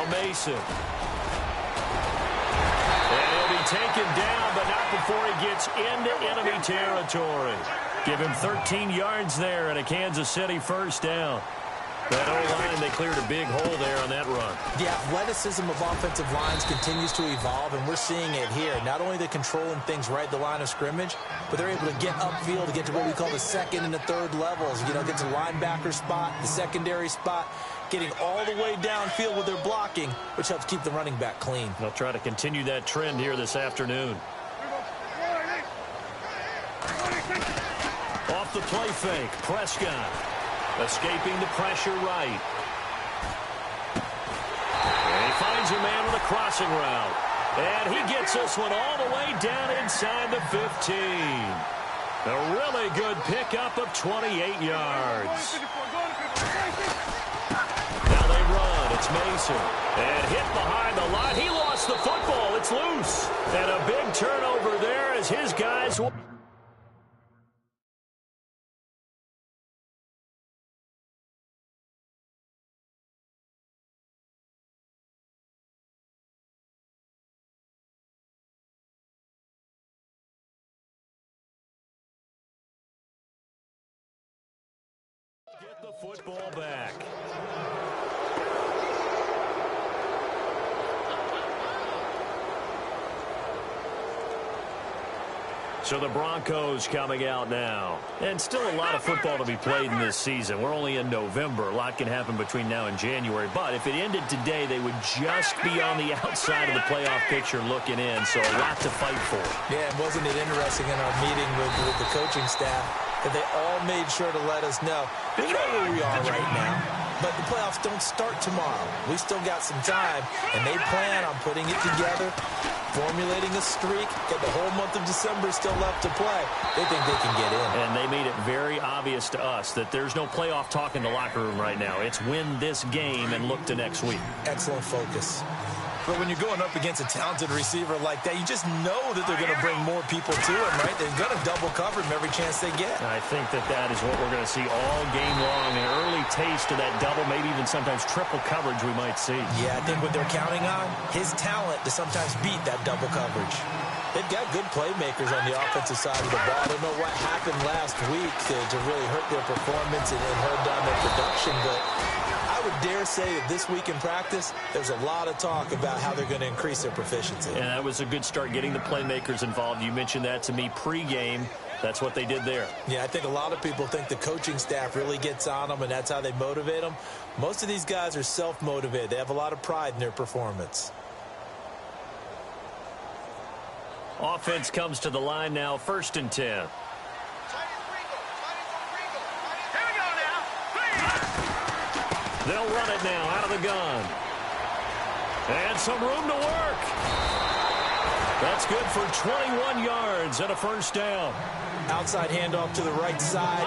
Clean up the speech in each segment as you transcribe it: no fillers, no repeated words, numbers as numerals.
Now Mason. And he'll be taken down, but not before he gets into enemy territory. Give him 13 yards there and a Kansas City first down. That O-line, they cleared a big hole there on that run. The athleticism of offensive lines continues to evolve, and we're seeing it here. Not only they're controlling things right at the line of scrimmage, but they're able to get upfield to get to what we call the second and the third levels. You know, get to the linebacker spot, the secondary spot, getting all the way downfield with their blocking, which helps keep the running back clean. They'll try to continue that trend here this afternoon. Off the play fake, Prescott. Escaping the pressure right. And he finds a man with a crossing route. And he gets this one all the way down inside the 15. A really good pickup of 28 yards. Now they run. It's Mason. And hit behind the line. He lost the football. It's loose. And a big turnover there as his guys... Get the football back. So the Broncos coming out now. And still a lot of football to be played in this season. We're only in November. A lot can happen between now and January. But if it ended today, they would just be on the outside of the playoff picture looking in. So a lot to fight for. Yeah, and wasn't it interesting in our meeting with the coaching staff that they all made sure to let us know we know where we are right now, but the playoffs don't start tomorrow. We still got some time, and they plan on putting it together, formulating a streak, get the whole month of December still left to play. They think they can get in. And they made it very obvious to us that there's no playoff talk in the locker room right now. It's win this game and look to next week. Excellent focus. But when you're going up against a talented receiver like that, you just know that they're going to bring more people to him, right? They're going to double cover him every chance they get. I think that is what we're going to see all game long. An early taste of that double, maybe even sometimes triple coverage we might see. Yeah, I think what they're counting on, his talent to sometimes beat that double coverage. They've got good playmakers on the offensive side of the ball. I don't know what happened last week to really hurt their performance and hurt down their production, but I would dare say that this week in practice, there's a lot of talk about how they're going to increase their proficiency. And that was a good start, getting the playmakers involved. You mentioned that to me pregame. That's what they did there. Yeah, I think a lot of people think the coaching staff really gets on them, and that's how they motivate them. Most of these guys are self-motivated. They have a lot of pride in their performance. Offense comes to the line now, 1st and 10. They'll run it now out of the gun. And some room to work. That's good for 21 yards and a first down. Outside handoff to the right side.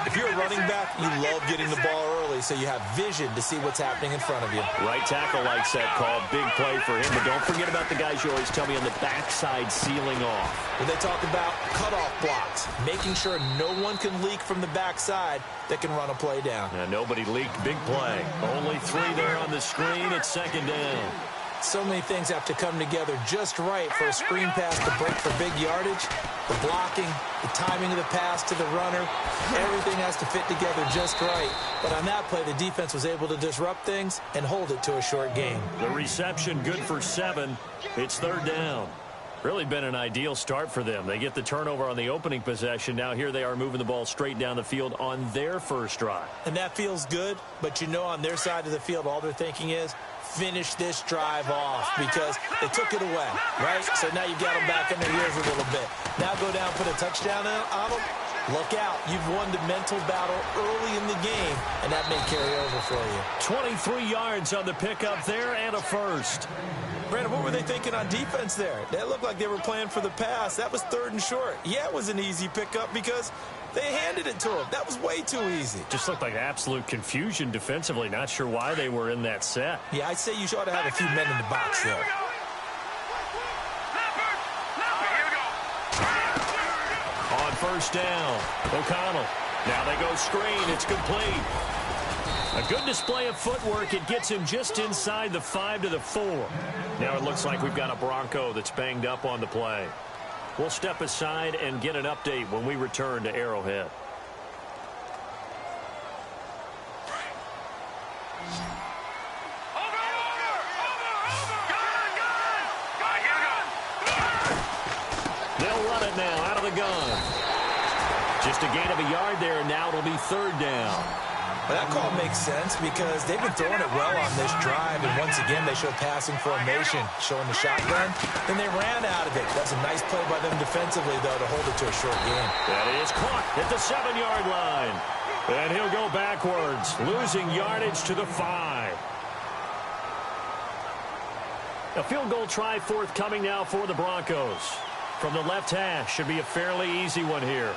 If you're a running back, you love getting the ball early so you have vision to see what's happening in front of you. Right tackle likes that call. Big play for him. But don't forget about the guys you always tell me on the backside sealing off. When they talk about cutoff blocks, making sure no one can leak from the backside that can run a play down. And nobody leaked. Big play. Only 3 there on the screen. It's 2nd down. So many things have to come together just right for a screen pass to break for big yardage. The blocking, the timing of the pass to the runner, everything has to fit together just right. But on that play, the defense was able to disrupt things and hold it to a short game. The reception good for 7. It's 3rd down. Really been an ideal start for them. They get the turnover on the opening possession. Now here they are moving the ball straight down the field on their first drive. And that feels good, but you know on their side of the field, all they're thinking is, finish this drive off because they took it away, right? So now you got them back in their ears a little bit. Now go down, put a touchdown on them. Look out. You've won the mental battle early in the game, and that may carry over for you. 23 yards on the pickup there and a first. Brandon, what were they thinking on defense there? That looked like they were playing for the pass. That was 3rd and short. Yeah, it was an easy pickup because they handed it to him. That was way too easy. Just looked like absolute confusion defensively. Not sure why they were in that set. Yeah, I'd say you ought to have a few men in the box there. On 1st down, O'Connell. Now they go screen. It's complete. A good display of footwork. It gets him just inside the 5 to the 4. Now it looks like we've got a Bronco that's banged up on the play. We'll step aside and get an update when we return to Arrowhead. They'll run it now out of the gun. Just a gain of a yard there, and now it'll be 3rd down. Well, that call makes sense because they've been throwing it well on this drive, and once again they showed passing formation, showing the shotgun. Then they ran out of it. That's a nice play by them defensively, though, to hold it to a short game. That is caught at the 7-yard line. And he'll go backwards, losing yardage to the 5. A field goal try forthcoming now for the Broncos. From the left hash, should be a fairly easy one here.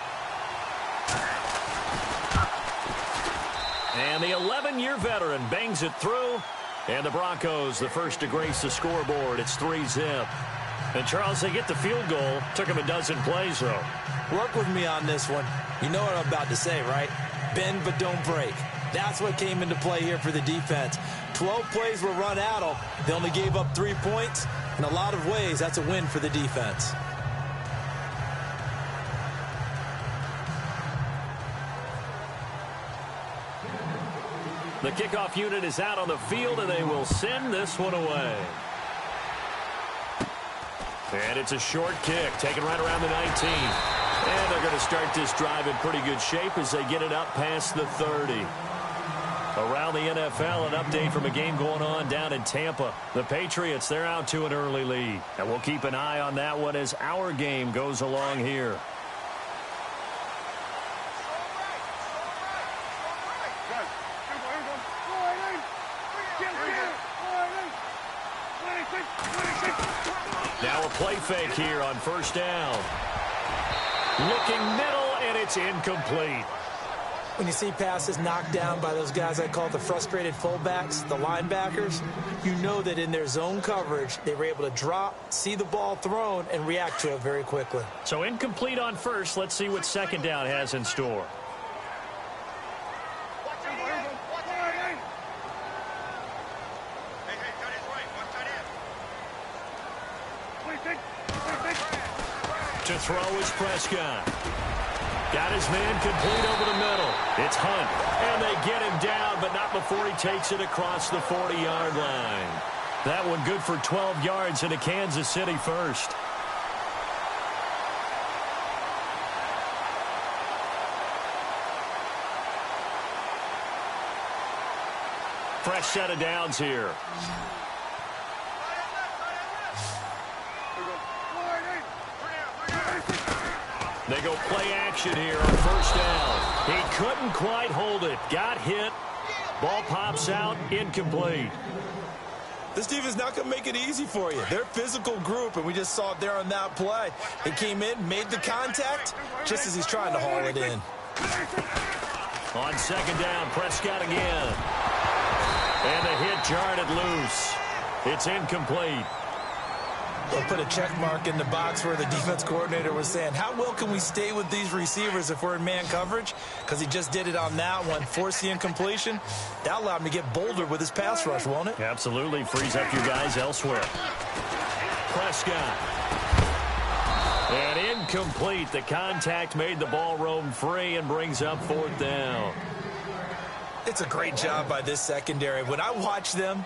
And the 11-year veteran bangs it through. And the Broncos, the first to grace the scoreboard. It's 3-zip. And, Charles, they get the field goal. Took them a dozen plays, though. Work with me on this one. You know what I'm about to say, right? Bend but don't break. That's what came into play here for the defense. 12 plays were run at them. They only gave up 3 points. In a lot of ways, that's a win for the defense. The kickoff unit is out on the field, and they will send this one away. And it's a short kick, taken right around the 19. And they're going to start this drive in pretty good shape as they get it up past the 30. Around the NFL, an update from a game going on down in Tampa. The Patriots, they're out to an early lead. And we'll keep an eye on that one as our game goes along here. Now a play fake here on 1st down. Looking middle, and it's incomplete. When you see passes knocked down by those guys I call the frustrated fullbacks, the linebackers, you know that in their zone coverage, they were able to drop, see the ball thrown, and react to it very quickly. So incomplete on 1st. Let's see what 2nd down has in store. To throw is Prescott. Got his man complete over the middle. It's Hunt. And they get him down, but not before he takes it across the 40-yard line. That one good for 12 yards into Kansas City first. Fresh set of downs here. They go play action here on 1st down. He couldn't quite hold it. Got hit. Ball pops out. Incomplete. This defense is not going to make it easy for you. They're a physical group, and we just saw it there on that play. He came in, made the contact, just as he's trying to haul it in. On 2nd down, Prescott again. And the hit jarred it loose. It's incomplete. They'll put a check mark in the box where the defense coordinator was saying, how well can we stay with these receivers if we're in man coverage? Because he just did it on that one, forced the incompletion. That allowed him to get bolder with his pass rush, won't it? Absolutely. Frees up your guys elsewhere. Prescott. And incomplete. The contact made the ball roam free and brings up 4th down. It's a great job by this secondary. When I watch them,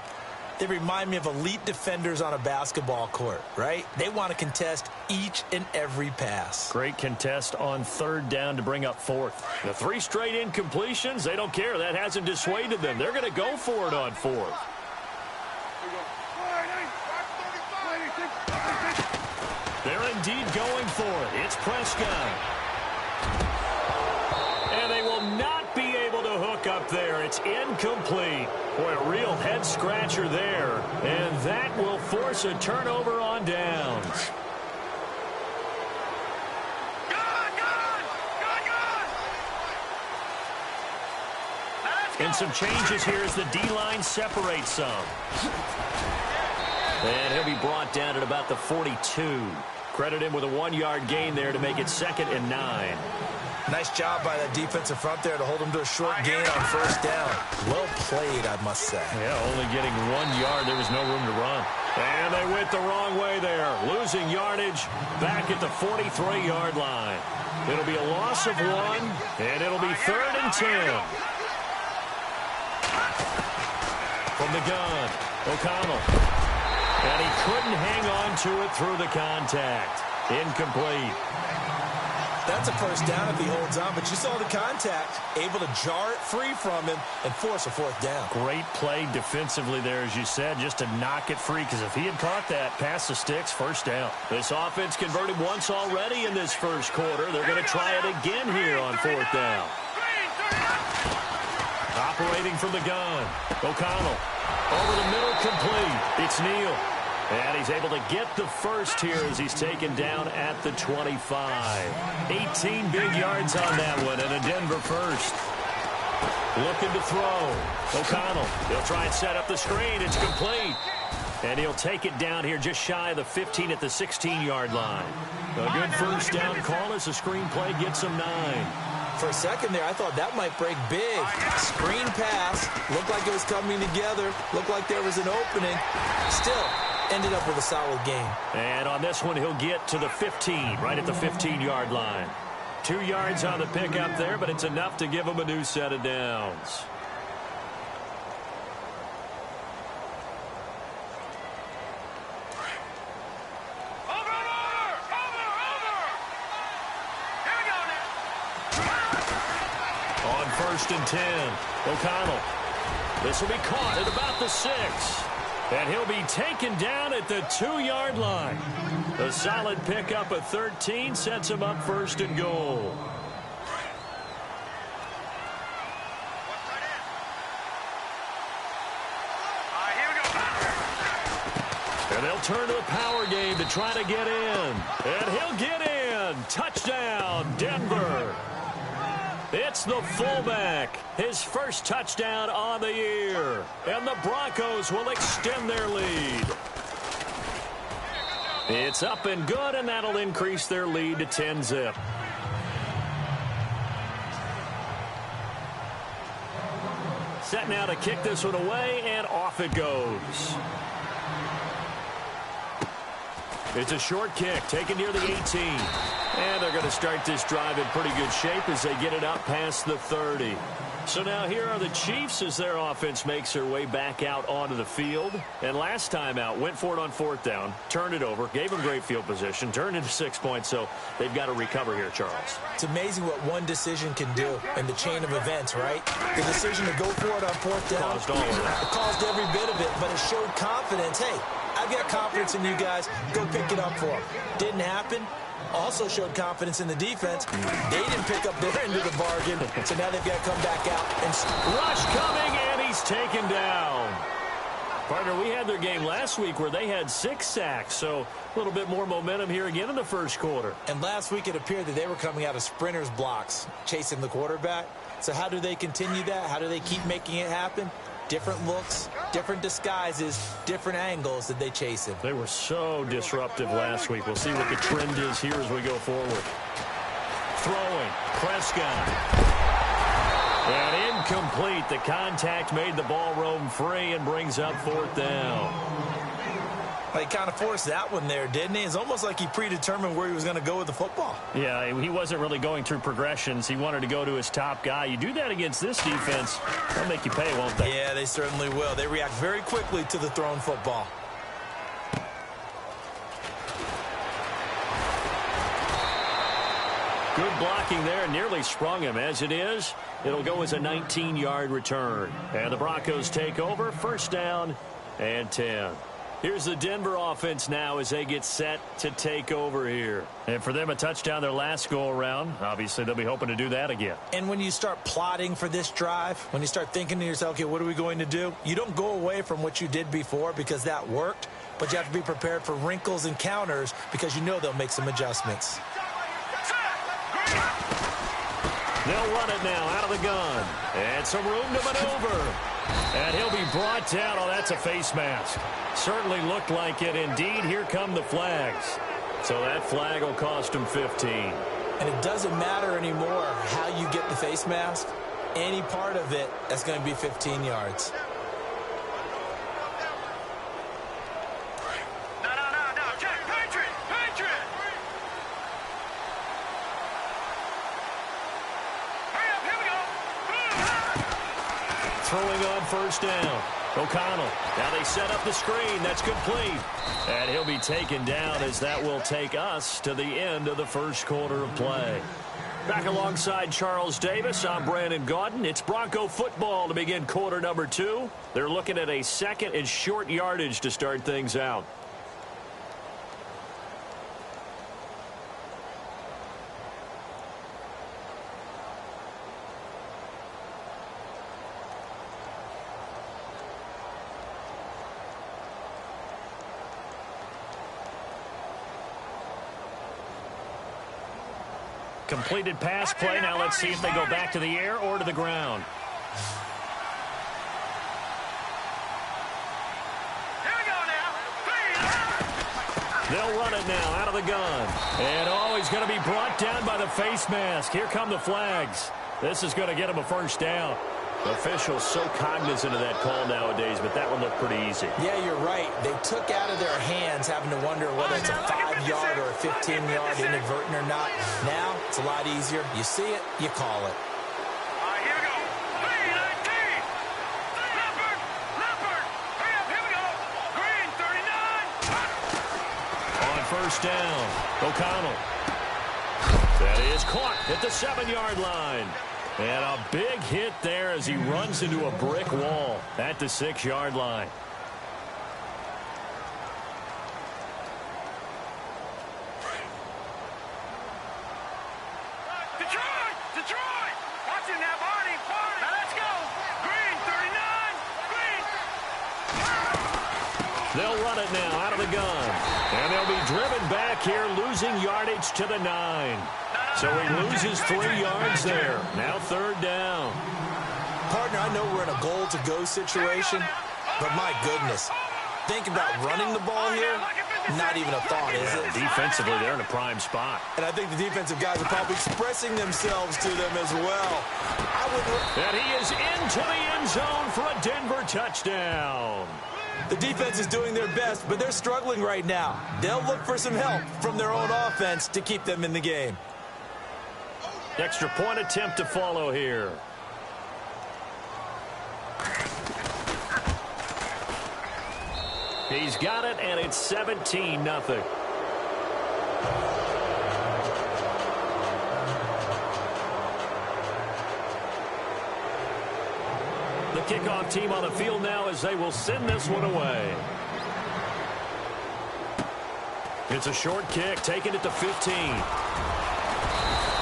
they remind me of elite defenders on a basketball court, right? They want to contest each and every pass. Great contest on 3rd down to bring up 4th. The 3 straight incompletions, they don't care. That hasn't dissuaded them. They're going to go for it on 4th. They're indeed going for it. It's Prescott. And they will not be able to hook up there. It's incomplete. Boy, a real head-scratcher there. And that will force a turnover on downs. And some changes here as the D-line separates some. And he'll be brought down at about the 42. Credit him with a 1-yard gain there to make it 2nd and 9. Nice job by that defensive front there to hold him to a short gain on 1st down. Well delayed, I must say. Yeah, only getting 1 yard. There was no room to run. And they went the wrong way there, losing yardage back at the 43-yard line. It'll be a loss of 1, and it'll be 3rd and 10. From the gun, O'Connell. And he couldn't hang on to it through the contact. Incomplete. That's a first down if he holds on, but you saw the contact, able to jar it free from him and force a 4th down. Great play defensively there, as you said, just to knock it free, because if he had caught that, past the sticks, first down. This offense converted once already in this first quarter. They're going to try it again here on 4th down. Operating from the gun, O'Connell. Over the middle, complete. It's Neal. And he's able to get the first here as he's taken down at the 25. 18 big yards on that one, and a Denver first. Looking to throw. O'Connell, he'll try and set up the screen. It's complete. And he'll take it down here just shy of the 15 at the 16-yard line. A good first down call as the screen play gets him 9. For a second there, I thought that might break big. Screen pass. Looked like it was coming together. Looked like there was an opening. Still ended up with a solid game. And on this one, he'll get to the 15, right at the 15-yard line. 2 yards on the pickup there, but it's enough to give him a new set of downs. On 1st and 10, O'Connell. This will be caught at about the 6. And he'll be taken down at the 2-yard line. A solid pickup of 13 sets him up 1st and goal. And they'll turn to a power game to try to get in. And he'll get in. Touchdown, Denver. It's the fullback, his first touchdown on the year. And the Broncos will extend their lead. It's up and good, and that'll increase their lead to 10-zip. Set now to kick this one away, and off it goes. It's a short kick, taken near the 18. And they're going to start this drive in pretty good shape as they get it up past the 30. So now here are the Chiefs as their offense makes their way back out onto the field. And last time out, went for it on 4th down, turned it over, gave them great field position, turned into 6 points, so they've got to recover here, Charles. It's amazing what one decision can do in the chain of events, right? The decision to go for it on 4th down Caused all of that. It caused every bit of it, but it showed confidence. Hey, I've got confidence in you guys. Go pick it up for them. Didn't happen. Also showed confidence in the defense. They didn't pick up their end of the bargain, so now they've got to come back out. And rush coming, and he's taken down. Partner, we had their game last week where they had 6 sacks, so a little bit more momentum here again in the first quarter. And last week it appeared that they were coming out of sprinters blocks, chasing the quarterback. So how do they continue that? How do they keep making it happen? Different looks, different disguises, different angles that they chase him. They were so disruptive last week. We'll see what the trend is here as we go forward. Throwing, Prescott. And incomplete. The contact made the ball roam free and brings up 4th down. He kind of forced that one there, didn't he? It's almost like he predetermined where he was going to go with the football. Yeah, he wasn't really going through progressions. He wanted to go to his top guy. You do that against this defense, they'll make you pay, won't they? Yeah, they certainly will. They react very quickly to the thrown football. Good blocking there, nearly sprung him. As it is, it'll go as a 19-yard return. And the Broncos take over, 1st down and 10. Here's the Denver offense now as they get set to take over here. And for them, a touchdown their last go-around. Obviously, they'll be hoping to do that again. And when you start plotting for this drive, when you start thinking to yourself, okay, what are we going to do? You don't go away from what you did before because that worked, but you have to be prepared for wrinkles and counters because you know they'll make some adjustments. They'll run it now out of the gun. And some room to maneuver. And he'll be brought down. Oh, that's a face mask. Certainly looked like it. Indeed, here come the flags. So that flag will cost him 15. And it doesn't matter anymore how you get the face mask. Any part of it, that's going to be 15 yards. throwing on first down. O'Connell. Now they set up the screen. That's complete. And he'll be taken down as that will take us to the end of the first quarter of play. Back alongside Charles Davis, I'm Brandon Gaudin. It's Bronco football to begin quarter number 2. They're looking at a second and short yardage to start things out. Completed pass play. Now let's see if they go back to the air or to the ground. Here we go now. They'll run it now out of the gun. And he's going to be brought down by the face mask. Here come the flags. This is going to get him a first down. Officials so cognizant of that call nowadays, but that one looked pretty easy. Yeah, you're right. They took out of their hands having to wonder whether it's a 5-yard or a 15-yard inadvertent or not. Now, it's a lot easier. You see it, you call it. All right, here we go. 3-19. Leopard. Hurry up, here we go. Green, 39. On first down, O'Connell. That is caught at the 7-yard line. And a big hit there as he runs into a brick wall at the 6-yard line. Detroit! Watching that, Barney! Now let's go! Green, 39! Green! They'll run it now out of the gun. And they'll be driven back here, losing yardage to the 9. So he loses 3 yards there. Now third down. Partner, I know we're in a goal-to-go situation, but my goodness, think about running the ball here. Not even a thought, is it? Defensively, they're in a prime spot. And I think the defensive guys are probably expressing themselves to them as well. And he is into the end zone for a Denver touchdown. The defense is doing their best, but they're struggling right now. They'll look for some help from their own offense to keep them in the game. Extra point attempt to follow here. He's got it, and it's 17-0. The kickoff team on the field now as they will send this one away. It's a short kick, taking it to 15.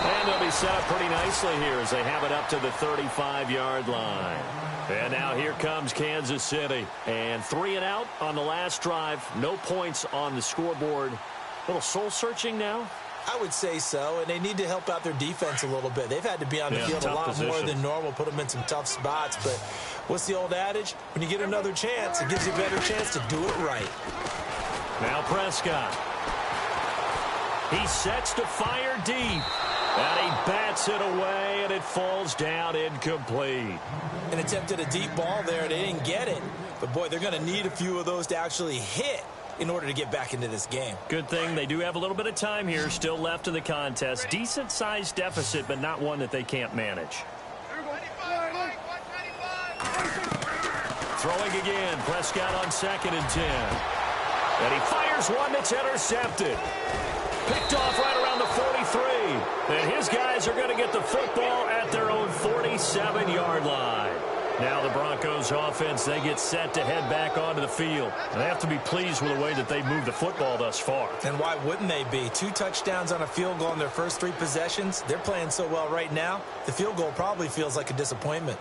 And they'll be set up pretty nicely here as they have it up to the 35-yard line. And now here comes Kansas City. And 3 and out on the last drive. No points on the scoreboard. A little soul-searching now? I would say so, and they need to help out their defense a little bit. They've had to be on the field a lot more than normal, put them in some tough spots. But what's the old adage? When you get another chance, it gives you a better chance to do it right. Now Prescott. He sets to fire deep. And he bats it away, and it falls down incomplete. An attempt at a deep ball there. They didn't get it. But, boy, they're going to need a few of those to actually hit in order to get back into this game. Good thing they do have a little bit of time here still left in the contest. Decent-sized deficit, but not one that they can't manage. Throwing again. Prescott on 2nd and 10. And he fires one that's intercepted. Picked off right around the 43. And his guys are going to get the football at their own 47-yard line. Now the Broncos offense, they get set to head back onto the field. They have to be pleased with the way that they've moved the football thus far. And why wouldn't they be? 2 touchdowns on a field goal in their first 3 possessions. They're playing so well right now, the field goal probably feels like a disappointment.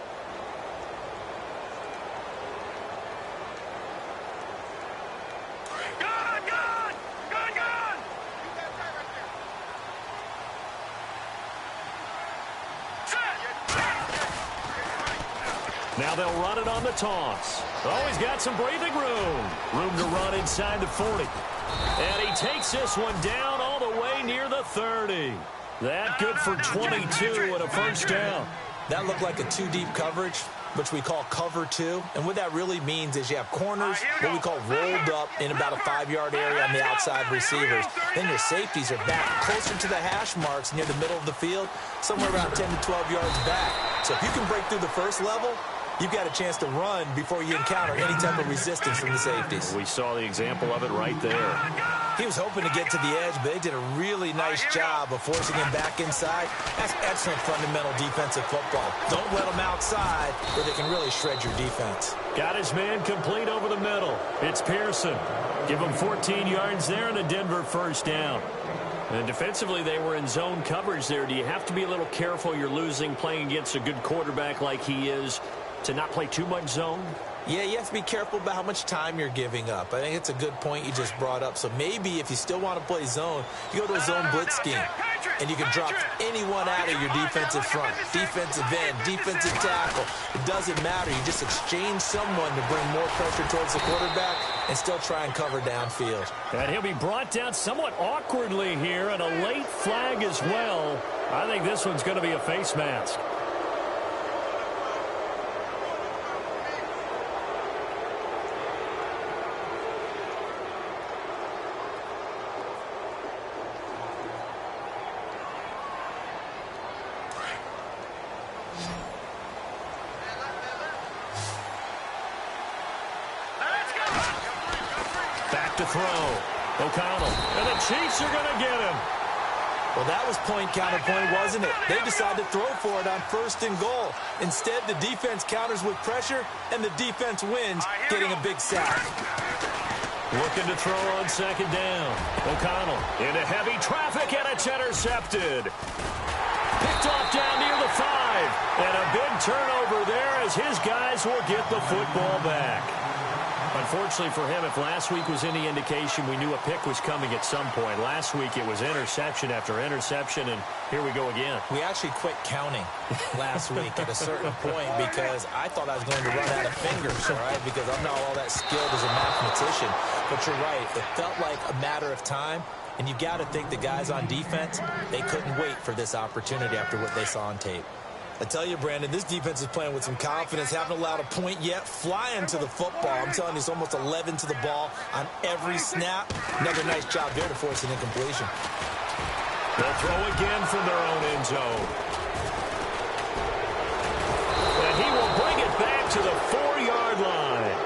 Now they'll run it on the toss. Oh, he's got some breathing room. Room to run inside the 40. And he takes this one down all the way near the 30. That good for 22 and a first down. That looked like a 2-deep coverage, which we call cover 2. And what that really means is you have corners, what we call rolled up in about a 5-yard area on the outside receivers. Then your safeties are back closer to the hash marks near the middle of the field, somewhere around 10 to 12 yards back. So if you can break through the first level, you've got a chance to run before you encounter any type of resistance from the safeties. We saw the example of it right there. He was hoping to get to the edge, but they did a really nice job of forcing him back inside. That's excellent fundamental defensive football. Don't let them outside where they can really shred your defense. Got his man complete over the middle. It's Pearson. Give him 14 yards there and a Denver first down. And defensively, they were in zone coverage there. Do you have to be a little careful? You're losing playing against a good quarterback like he is to not play too much zone? Yeah, you have to be careful about how much time you're giving up. I think it's a good point you just brought up. So maybe if you still want to play zone, you go to a zone blitz scheme. And you can drop anyone out of your defensive front, defensive end, defensive tackle. It doesn't matter. You just exchange someone to bring more pressure towards the quarterback and still try and cover downfield. And he'll be brought down somewhat awkwardly here, and a late flag as well. I think this one's going to be a face mask. To throw. O'Connell. And the Chiefs are going to get him. Well, that was point counterpoint, wasn't it? They decided to throw for it on 1st and goal. Instead, the defense counters with pressure, and the defense wins, getting a big sack. Looking to throw on 2nd down. O'Connell into heavy traffic, and it's intercepted. Picked off down near the 5. And a big turnover there as his guys will get the football back. Unfortunately for him, if last week was any indication, we knew a pick was coming at some point. Last week it was interception after interception, and here we go again. We actually quit counting last week at a certain point because I thought I was going to run out of fingers, all right, because I'm not all that skilled as a mathematician. But you're right. It felt like a matter of time, and you got to think the guys on defense, they couldn't wait for this opportunity after what they saw on tape. I tell you, Brandon, this defense is playing with some confidence. Haven't allowed a point yet. Flying to the football. I'm telling you, it's almost 11 to the ball on every snap. Another nice job there to force an incompletion. They'll throw again from their own end zone. And he will bring it back to the 4-yard line.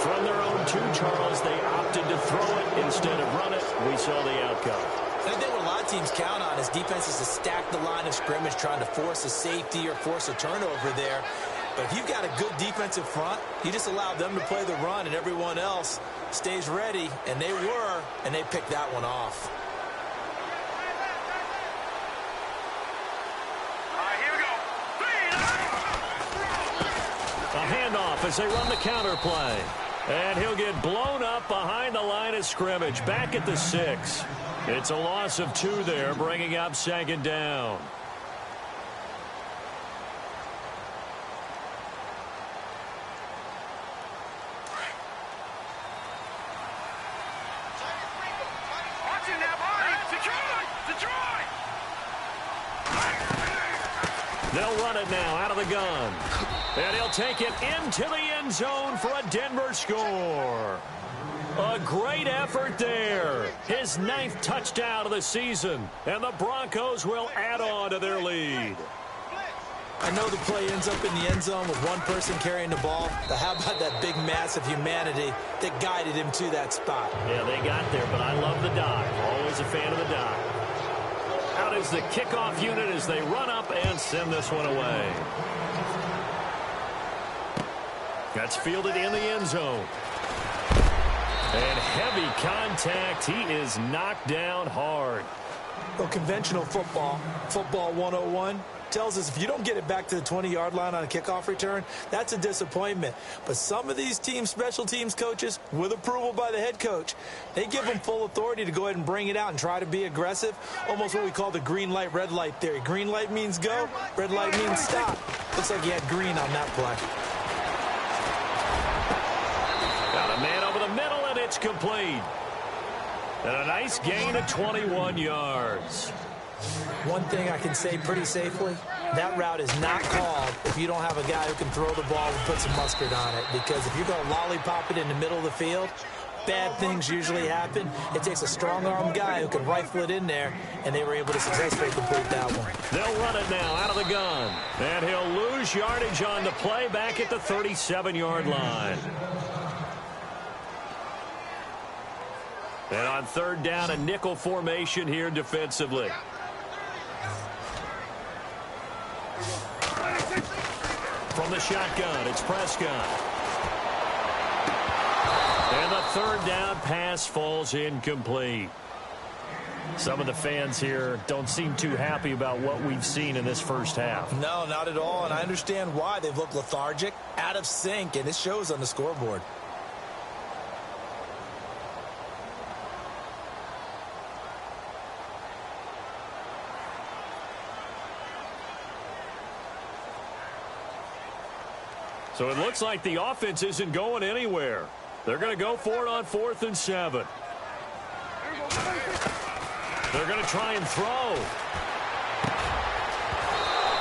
From their own 2, Charles, they opted to throw it instead of run it. We saw the outcome. I think what a lot of teams count on is defenses to stack the line of scrimmage, trying to force a safety or force a turnover there. But if you've got a good defensive front, you just allow them to play the run and everyone else stays ready, and they were, and they picked that one off. Here we go. A handoff as they run the counter play. And he'll get blown up behind the line of scrimmage, back at the 6. It's a loss of 2 there, bringing up 2nd down. Watching that body. Detroit! They'll run it now out of the gun. And he'll take it into the end zone for a Denver score. A great effort there. His 9th touchdown of the season. And the Broncos will add on to their lead. I know the play ends up in the end zone with one person carrying the ball, but how about that big mass of humanity that guided him to that spot? Yeah, they got there, but I love the dive. Always a fan of the dive. Out is the kickoff unit as they run up and send this one away. That's fielded in the end zone. And heavy contact. He is knocked down hard. Well, conventional football 101, tells us if you don't get it back to the 20-yard line on a kickoff return, that's a disappointment. But some of these teams, special teams coaches, with approval by the head coach, they give them full authority to go ahead and bring it out and try to be aggressive, almost what we call the green light, red light theory. Green light means go, red light means stop. Looks like he had green on that play. Got a man over the middle, and it's complete. And a nice gain of 21 yards. One thing I can say pretty safely, that route is not called if you don't have a guy who can throw the ball and put some mustard on it. Because if you're going to lollipop it in the middle of the field, bad things usually happen. It takes a strong-arm guy who can rifle it in there, and they were able to successfully complete that one. They'll run it now out of the gun. And he'll lose yardage on the play back at the 37-yard line. And on third down, a nickel formation here defensively. From the shotgun, it's Prescott. And the third down pass falls incomplete. Some of the fans here don't seem too happy about what we've seen in this first half. No, not at all, and I understand why. They've looked lethargic, out of sync, and it shows on the scoreboard. So it looks like the offense isn't going anywhere. They're going to go for it on 4th and 7. They're going to try and throw.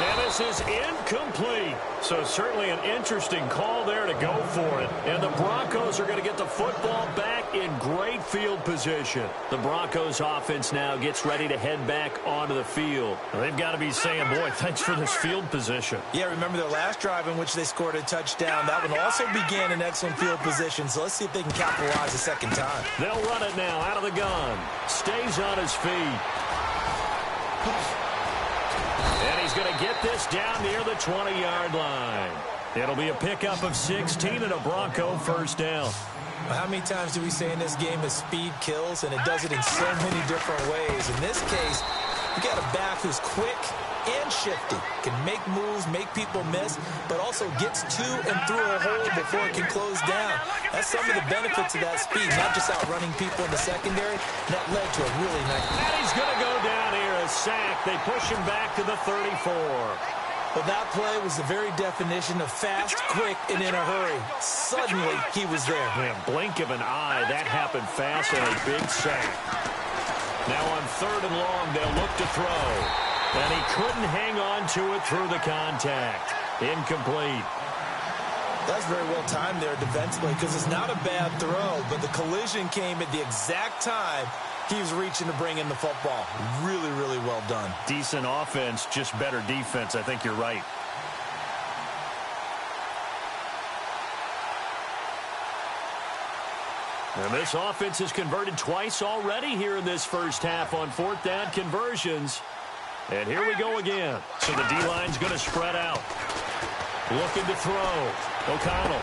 And this is incomplete. So certainly an interesting call there to go for it. And the Broncos are going to get the football back in great field position. The Broncos offense now gets ready to head back onto the field. They've got to be saying, boy, thanks for this field position. Yeah, remember their last drive in which they scored a touchdown. That one also began in excellent field position. So let's see if they can capitalize a second time. They'll run it now out of the gun. Stays on his feet. And he's going to get this down near the 20-yard line. It'll be a pickup of 16 and a Bronco first down. How many times do we say in this game that speed kills, and it does it in so many different ways? In this case, you got a back who's quick and shifty, can make moves, make people miss, but also gets to and through a hole before it can close down. That's some of the benefits of that speed, not just outrunning people in the secondary. That led to a really nice... And he's going to go down here, a sack. They push him back to the 34. Well, that play was the very definition of fast, quick, and in a hurry. Suddenly, he was there. Man, blink of an eye, that happened fast and a big sack. Now on 3rd and long, they'll look to throw. And he couldn't hang on to it through the contact. Incomplete. That's very well timed there defensively because it's not a bad throw, but the collision came at the exact time he was reaching to bring in the football. Really, really well done. Decent offense, just better defense. I think you're right. And this offense has converted twice already here in this first half on 4th down conversions. And here we go again. So the D-line's going to spread out. Looking to throw. O'Connell.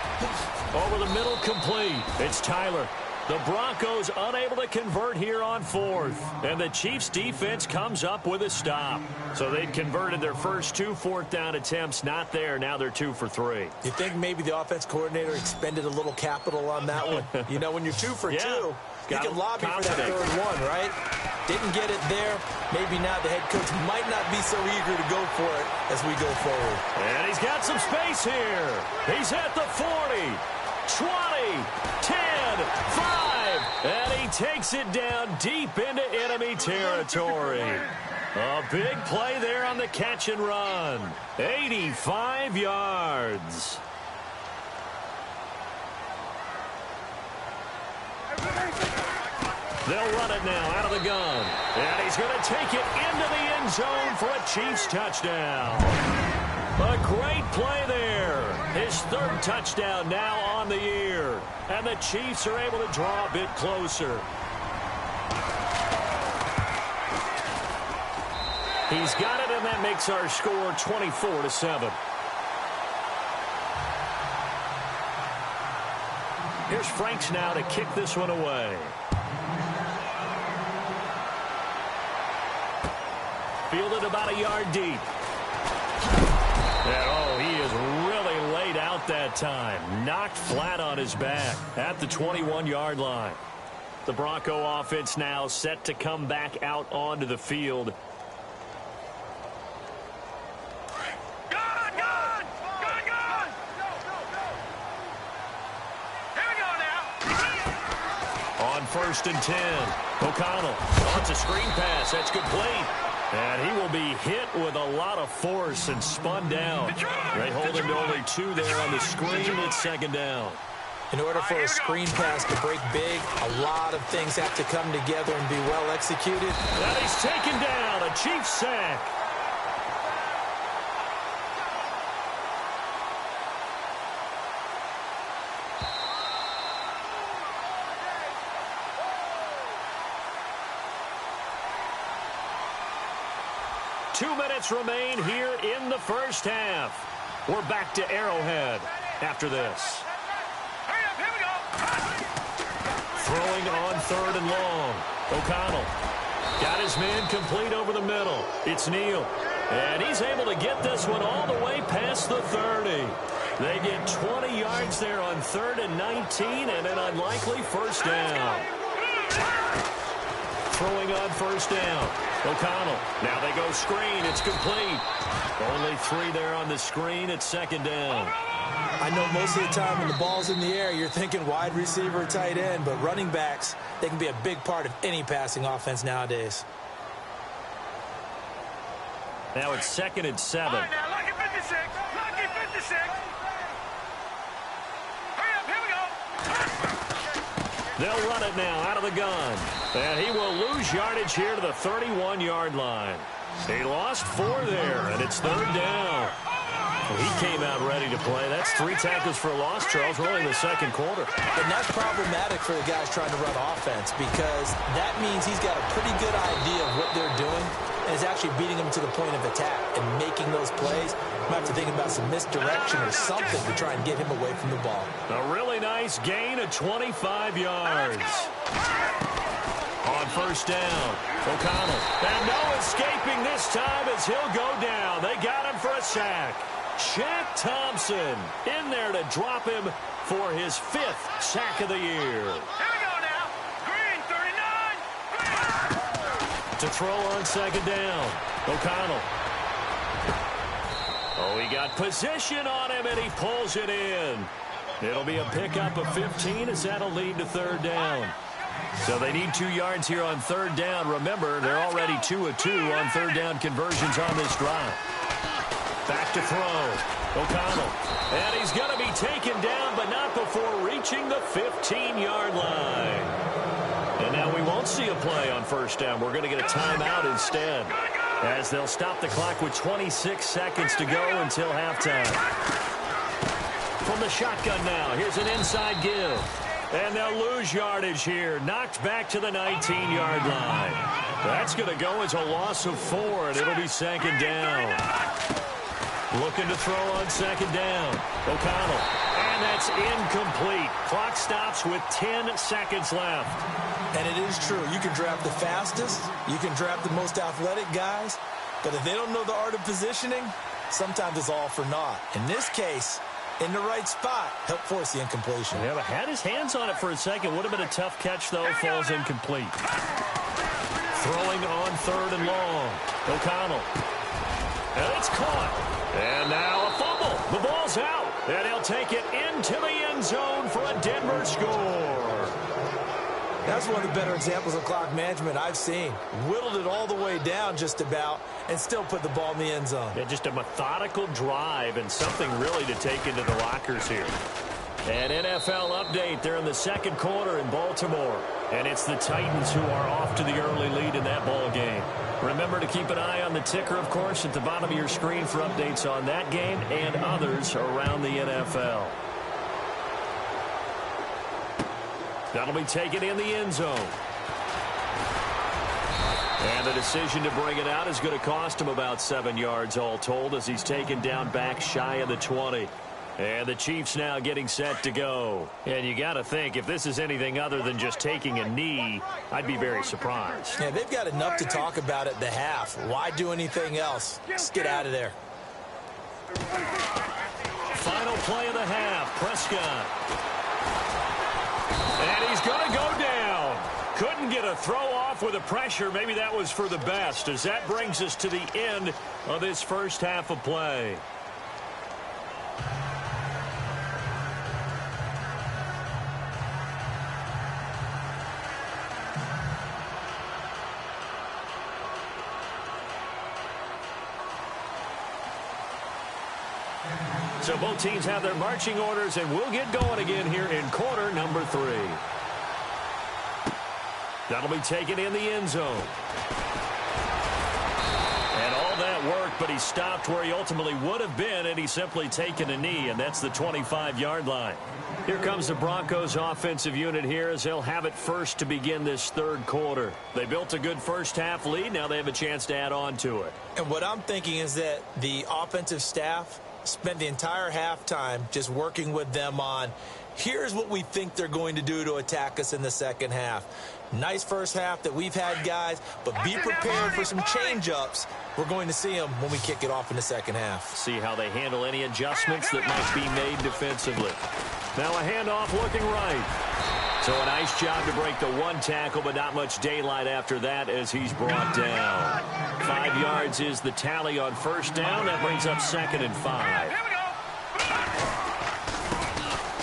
Over the middle, complete. It's Tyler. The Broncos unable to convert here on 4th. And the Chiefs' defense comes up with a stop. So they'd converted their first 2 4th down attempts. Not there. Now they're 2 for 3. You think maybe the offense coordinator expended a little capital on that one? You know, when you're 2 for 2, you can lobby for that 3rd one, right? Didn't get it there. Maybe now the head coach might not be so eager to go for it as we go forward. And he's got some space here. He's at the 40, 20, 10, 5, and he takes it down deep into enemy territory. A big play there on the catch and run. 85 yards. They'll run it now out of the gun. And he's going to take it into the end zone for a Chiefs touchdown. A great play there. His 3rd touchdown now on the year. And the Chiefs are able to draw a bit closer. He's got it, and that makes our score 24-7. Here's Franks now to kick this one away. Fielded about a yard deep. And, oh, he is really laid out that time. Knocked flat on his back at the 21-yard line. The Bronco offense now set to come back out onto the field. On 1st and 10, O'Connell wants a screen pass. That's complete. And he will be hit with a lot of force and spun down. They hold him to only 2 there on the screen. It's 2nd down. In order for a screen pass to break big, a lot of things have to come together and be well executed. And he's taken down, a Chiefs sack. Two minutes remain here in the first half. We're back to Arrowhead after this. Throwing on third and long. O'Connell got his man complete over the middle. It's Neal. And he's able to get this one all the way past the 30. They get 20 yards there on 3rd and 19 and an unlikely first down. Throwing on first down. O'Connell. Now they go screen. It's complete. Only 3 there on the screen. It's 2nd down. I know most of the time when the ball's in the air, you're thinking wide receiver or tight end, but running backs, they can be a big part of any passing offense nowadays. Now it's 2nd and 7. All right, now, lucky 56. Lucky 56. Hurry up, here we go. They'll run it now out of the gun. And he will lose yardage here to the 31-yard line. He lost 4 there, and it's 3rd down. Well, he came out ready to play. That's 3 tackles for a loss, Charles. We're only in the 2nd quarter. And that's problematic for the guys trying to run offense because that means he's got a pretty good idea of what they're doing and is actually beating them to the point of attack and making those plays. Might have to think about some misdirection or something to try and get him away from the ball. A really nice gain of 25 yards. On first down, O'Connell. And no escaping this time as he'll go down. They got him for a sack. Shaq Thompson in there to drop him for his 5th sack of the year. Here we go now. Green, 39. Green. To throw on 2nd down, O'Connell. Oh, he got position on him, and he pulls it in. It'll be a pickup of 15 as that'll lead to 3rd down. So they need 2 yards here on 3rd down. Remember, they're already 2 of 2 on 3rd down conversions on this drive. Back to throw. O'Connell. And he's going to be taken down, but not before reaching the 15-yard line. And now we won't see a play on first down. We're going to get a timeout instead, as they'll stop the clock with 26 seconds to go until halftime. From the shotgun now, here's an inside give. And they'll lose yardage here. Knocked back to the 19-yard line. That's going to go as a loss of 4, and it'll be 2nd down. Looking to throw on 2nd down. O'Connell. And that's incomplete. Clock stops with 10 seconds left. And it is true. You can draft the fastest. You can draft the most athletic guys. But if they don't know the art of positioning, sometimes it's all for naught. In this case, in the right spot, help force the incompletion. Yeah, but had his hands on it for a second. Would have been a tough catch, though. Falls incomplete. Throwing on 3rd and long. O'Connell. And it's caught. And now a fumble. The ball's out. And he'll take it into the end zone for a Denver score. That's one of the better examples of clock management I've seen. Whittled it all the way down just about and still put the ball in the end zone. Yeah, just a methodical drive and something really to take into the lockers here. An NFL update. They're in the 2nd quarter in Baltimore. And it's the Titans who are off to the early lead in that ball game. Remember to keep an eye on the ticker, of course, at the bottom of your screen for updates on that game and others around the NFL. That'll be taken in the end zone. And the decision to bring it out is going to cost him about 7 yards all told as he's taken down back shy of the 20. And the Chiefs now getting set to go. And you got to think, if this is anything other than just taking a knee, I'd be very surprised. Yeah, they've got enough to talk about at the half. Why do anything else? Just get out of there. Final play of the half, Prescott. And he's going to go down. Couldn't get a throw off with the pressure. Maybe that was for the best, as that brings us to the end of this first half of play. So both teams have their marching orders, and we'll get going again here in quarter number 3. That'll be taken in the end zone. And all that worked, but he stopped where he ultimately would have been, and he's simply taken a knee, and that's the 25-yard line. Here comes the Broncos offensive unit here as they'll have it first to begin this third quarter. They built a good first-half lead. Now they have a chance to add on to it. And what I'm thinking is that the offensive staff spent the entire halftime just working with them on, here's what we think they're going to do to attack us in the second half. Nice first half that we've had, guys, but be prepared for some change-ups. We're going to see them when we kick it off in the second half. See how they handle any adjustments that might be made defensively. Now a handoff looking right. So a nice job to break the one tackle, but not much daylight after that as he's brought down. 5 yards is the tally on first down. That brings up 2nd and 5.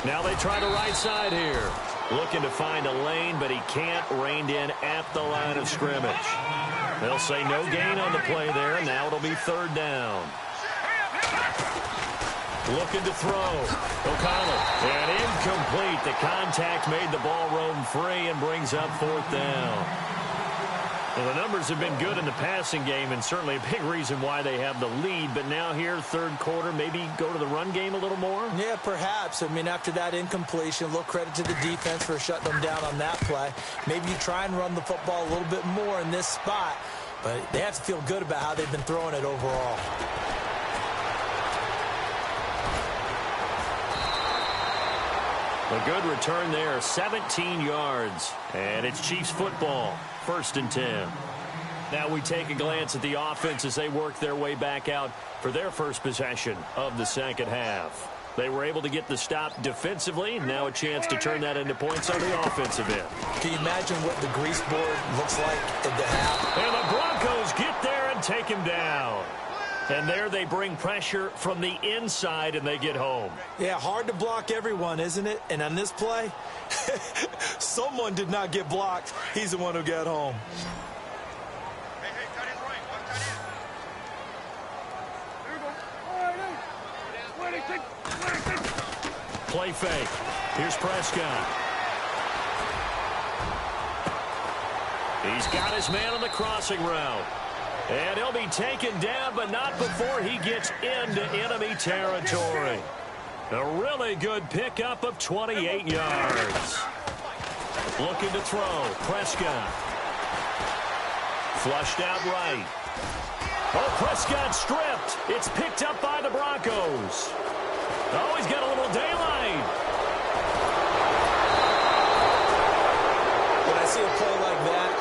Now they try the right side here. Looking to find a lane, but he can't. Reined in at the line of scrimmage. They'll say no gain on the play there. Now it'll be 3rd down. Looking to throw. O'Connell. And incomplete. The contact made the ball roam free and brings up 4th down. Well, the numbers have been good in the passing game and certainly a big reason why they have the lead. But now here, third quarter, maybe go to the run game a little more? Yeah, perhaps. I mean, after that incompletion, a little credit to the defense for shutting them down on that play. Maybe you try and run the football a little bit more in this spot. But they have to feel good about how they've been throwing it overall. A good return there, 17 yards. And it's Chiefs football, 1st and 10. Now we take a glance at the offense as they work their way back out for their first possession of the second half. They were able to get the stop defensively. Now a chance to turn that into points on the offensive end. Can you imagine what the grease board looks like at the half? And the Broncos get there and take him down. And there they bring pressure from the inside, and they get home. Yeah, hard to block everyone, isn't it? And on this play, someone did not get blocked. He's the one who got home. Hey, tight end right. Watch tight end. There we go. Play fake. Here's Prescott. He's got his man on the crossing route. And he'll be taken down, but not before he gets into enemy territory. A really good pickup of 28 yards. Looking to throw. Prescott. Flushed out right. Oh, Prescott stripped. It's picked up by the Broncos. Oh, he's got a little daylight. When I see a play like that,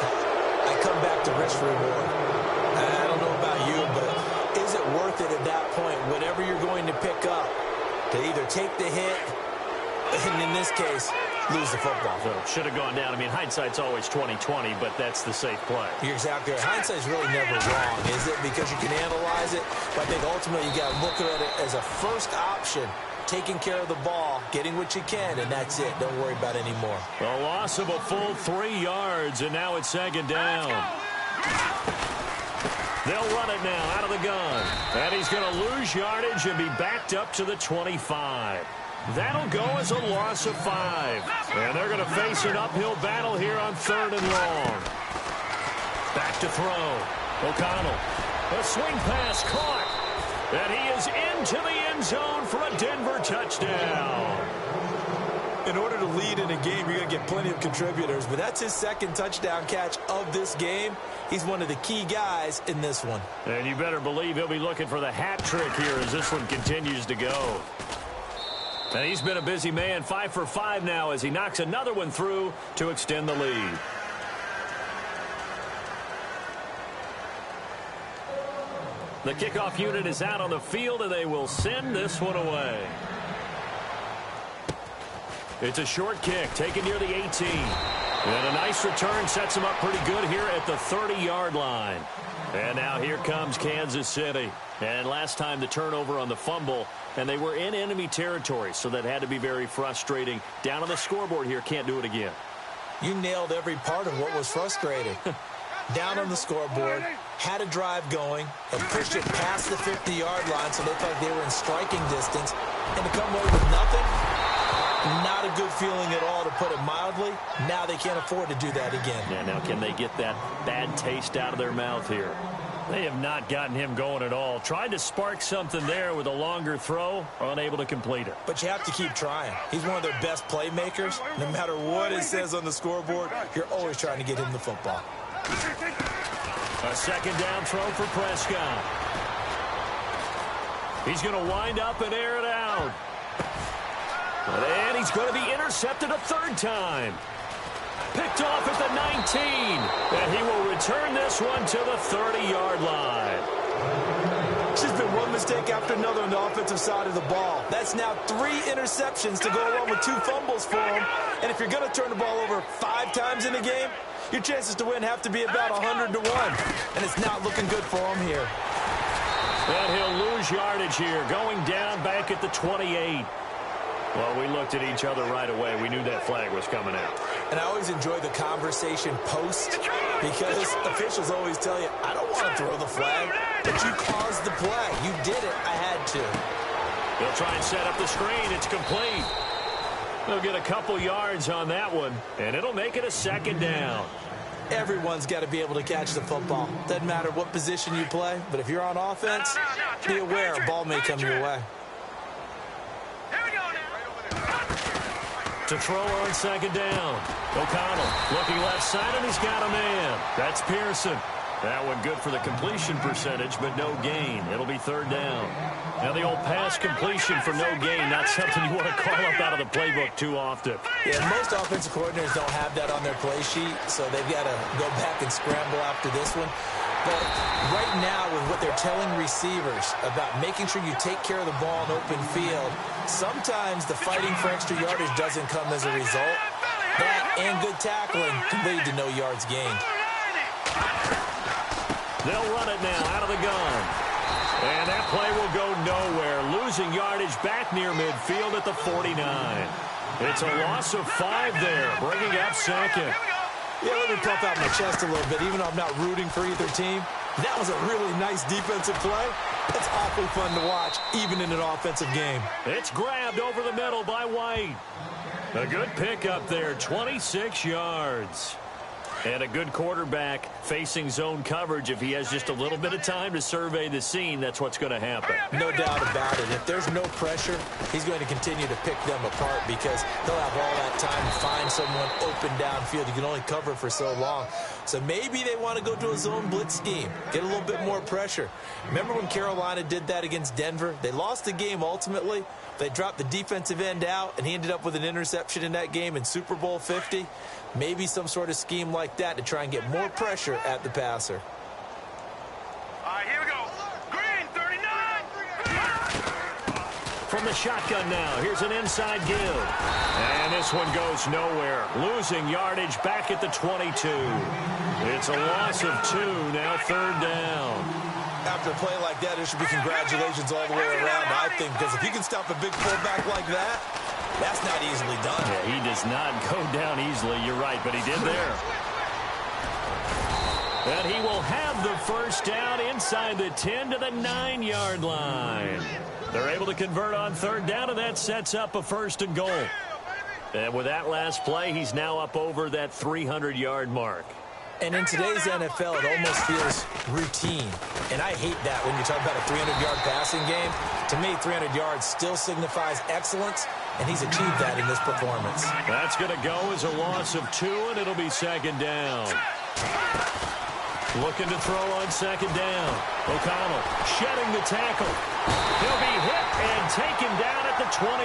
I come back to risk reward. I don't know about you, but is it worth it at that point, whatever you're going to pick up, to either take the hit, and in this case, lose the football? So should have gone down. I mean, hindsight's always 20/20, but that's the safe play. You're exactly right. Hindsight's really never wrong, is it? Because you can analyze it, but I think ultimately you got to look at it as a first option, taking care of the ball, getting what you can, and that's it. Don't worry about it anymore. A loss of a full 3 yards, and now it's 2nd down. They'll run it now out of the gun. And he's going to lose yardage and be backed up to the 25. That'll go as a loss of 5. And they're going to face an uphill battle here on 3rd and long. Back to throw. O'Connell. A swing pass caught. And he is into the end zone for a Denver touchdown. In order to lead in a game, you're going to get plenty of contributors, but that's his 2nd touchdown catch of this game. He's one of the key guys in this one. And you better believe he'll be looking for the hat trick here as this one continues to go. And he's been a busy man, 5 for 5 now as he knocks another one through to extend the lead. The kickoff unit is out on the field, and they will send this one away. It's a short kick, taken near the 18. And a nice return sets him up pretty good here at the 30-yard line. And now here comes Kansas City. And last time the turnover on the fumble, and they were in enemy territory, so that had to be very frustrating. Down on the scoreboard here, can't do it again. You nailed every part of what was frustrating. Down on the scoreboard, had a drive going, and pushed it past the 50-yard line so they thought they were in striking distance, And to come away with nothing, not a good feeling at all, to put it mildly. Now they can't afford to do that again. Yeah, now can they get that bad taste out of their mouth here? They have not gotten him going at all. Tried to spark something there with a longer throw, unable to complete it. But you have to keep trying. He's one of their best playmakers. No matter what it says on the scoreboard, you're always trying to get him the football. A second down throw for Prescott. He's going to wind up and air it out. And he's going to be intercepted a third time. Picked off at the 19. And he will return this one to the 30-yard line. It's just been one mistake after another on the offensive side of the ball. That's now 3 interceptions to go along with 2 fumbles for him. And if you're going to turn the ball over 5 times in a game, your chances to win have to be about 100 to 1. And it's not looking good for him here. And he'll lose yardage here, going down back at the 28. Well, we looked at each other right away. We knew that flag was coming out. And I always enjoy the conversation post, because officials always tell you, I don't want to throw the flag, but you caused the play. You did it. I had to. They'll try and set up the screen. It's complete. They'll get a couple yards on that one, and it'll make it a second down. Everyone's got to be able to catch the football. Doesn't matter what position you play, but if you're on offense, be aware a ball may come your way. To throw on second down. O'Connell looking left side, and he's got a man. That's Pearson. That one good for the completion percentage, but no gain. It'll be third down. Now the old pass completion for no gain, not something you want to call up out of the playbook too often. Yeah, most offensive coordinators don't have that on their play sheet, so they've got to go back and scramble after this one. But right now, with what they're telling receivers about making sure you take care of the ball in open field, sometimes the fighting for extra yardage doesn't come as a result. That and good tackling can lead to no yards gained. They'll run it now out of the gun. And that play will go nowhere. Losing yardage back near midfield at the 49. It's a loss of 5 there, bringing up second. Yeah, let me puff out my chest a little bit, even though I'm not rooting for either team. That was a really nice defensive play. It's awfully fun to watch, even in an offensive game. It's grabbed over the middle by White. A good pickup there, 26 yards. And a good quarterback facing zone coverage. If he has just a little bit of time to survey the scene, that's what's going to happen. No doubt about it. If there's no pressure, he's going to continue to pick them apart, because he'll have all that time to find someone open downfield. You can only cover for so long. So maybe they want to go to a zone blitz scheme, get a little bit more pressure. Remember when Carolina did that against Denver? They lost the game ultimately. They dropped the defensive end out, and he ended up with an interception in that game in Super Bowl 50. Maybe some sort of scheme like that to try and get more pressure at the passer. All right, here we go. Green, 39. From the shotgun now, here's an inside give. And this one goes nowhere. Losing yardage back at the 22. It's a loss of 2, now third down. After a play like that, there should be congratulations all the way around, I think, because if you can stop a big fullback like that, that's not easily done. Yeah, he does not go down easily, you're right, but he did there. And he will have the first down inside the 10 to the 9-yard line. They're able to convert on third down, and that sets up a first and goal. And with that last play, he's now up over that 300-yard mark. And in today's NFL, it almost feels routine. And I hate that when you talk about a 300-yard passing game. To me, 300 yards still signifies excellence, and he's achieved that in this performance. That's going to go as a loss of 2, and it'll be second down. Looking to throw on second down. O'Connell shedding the tackle. He'll be hit and taken down at the 21.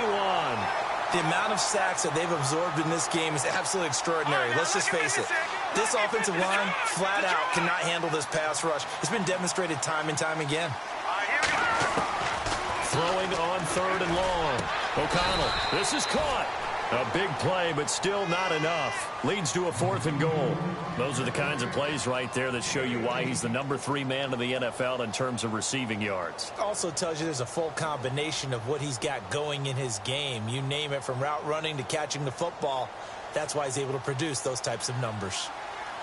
The amount of sacks that they've absorbed in this game is absolutely extraordinary. Let's just face it. This offensive line, flat out, cannot handle this pass rush. It's been demonstrated time and time again. Throwing on third and long. O'Connell, this is caught. A big play, but still not enough. Leads to a 4th and goal. Those are the kinds of plays right there that show you why he's the number 3 man in the NFL in terms of receiving yards. Also tells you there's a full combination of what he's got going in his game. You name it, from route running to catching the football. That's why he's able to produce those types of numbers.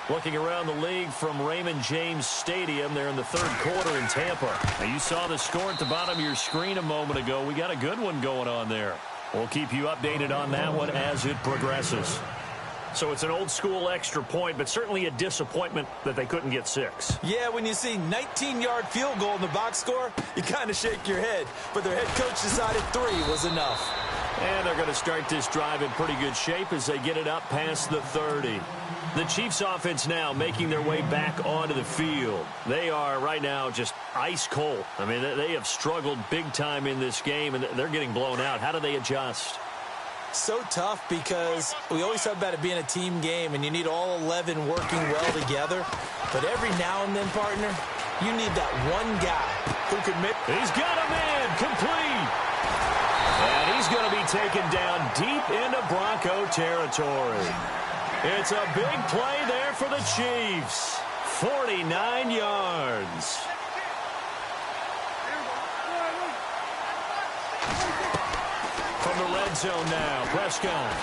Looking around the league from Raymond James Stadium, they're in the third quarter in Tampa. Now, you saw the score at the bottom of your screen a moment ago. We got a good one going on there. We'll keep you updated on that one as it progresses. So it's an old-school extra point, but certainly a disappointment that they couldn't get 6. Yeah, when you see 19-yard field goal in the box score, you kind of shake your head. But their head coach decided 3 was enough. And they're going to start this drive in pretty good shape as they get it up past the 30. The Chiefs offense now making their way back onto the field. They are right now just ice cold. I mean, they have struggled big time in this game, and they're getting blown out. How do they adjust? So tough because we always talk about it being a team game, and you need all 11 working well together. But every now and then, partner, you need that one guy who can make... He's got a man complete. And he's going to be taken down deep into Bronco territory. It's a big play there for the Chiefs. 49 yards. From the red zone now, Prescott.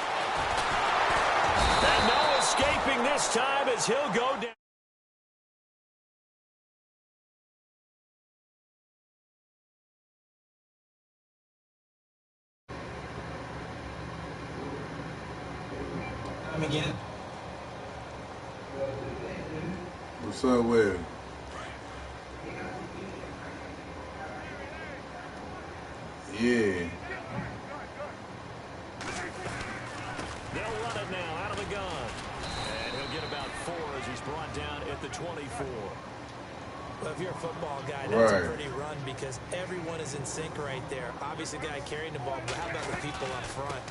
And no escaping this time as he'll go down. Again. What's up with it? Yeah. They'll run it now out of the gun. And he'll get about 4 as he's brought down at the 24. Well, if you're a football guy, that's right. a pretty run because everyone is in sync right there. Obviously, the guy carrying the ball, but how about the people up front?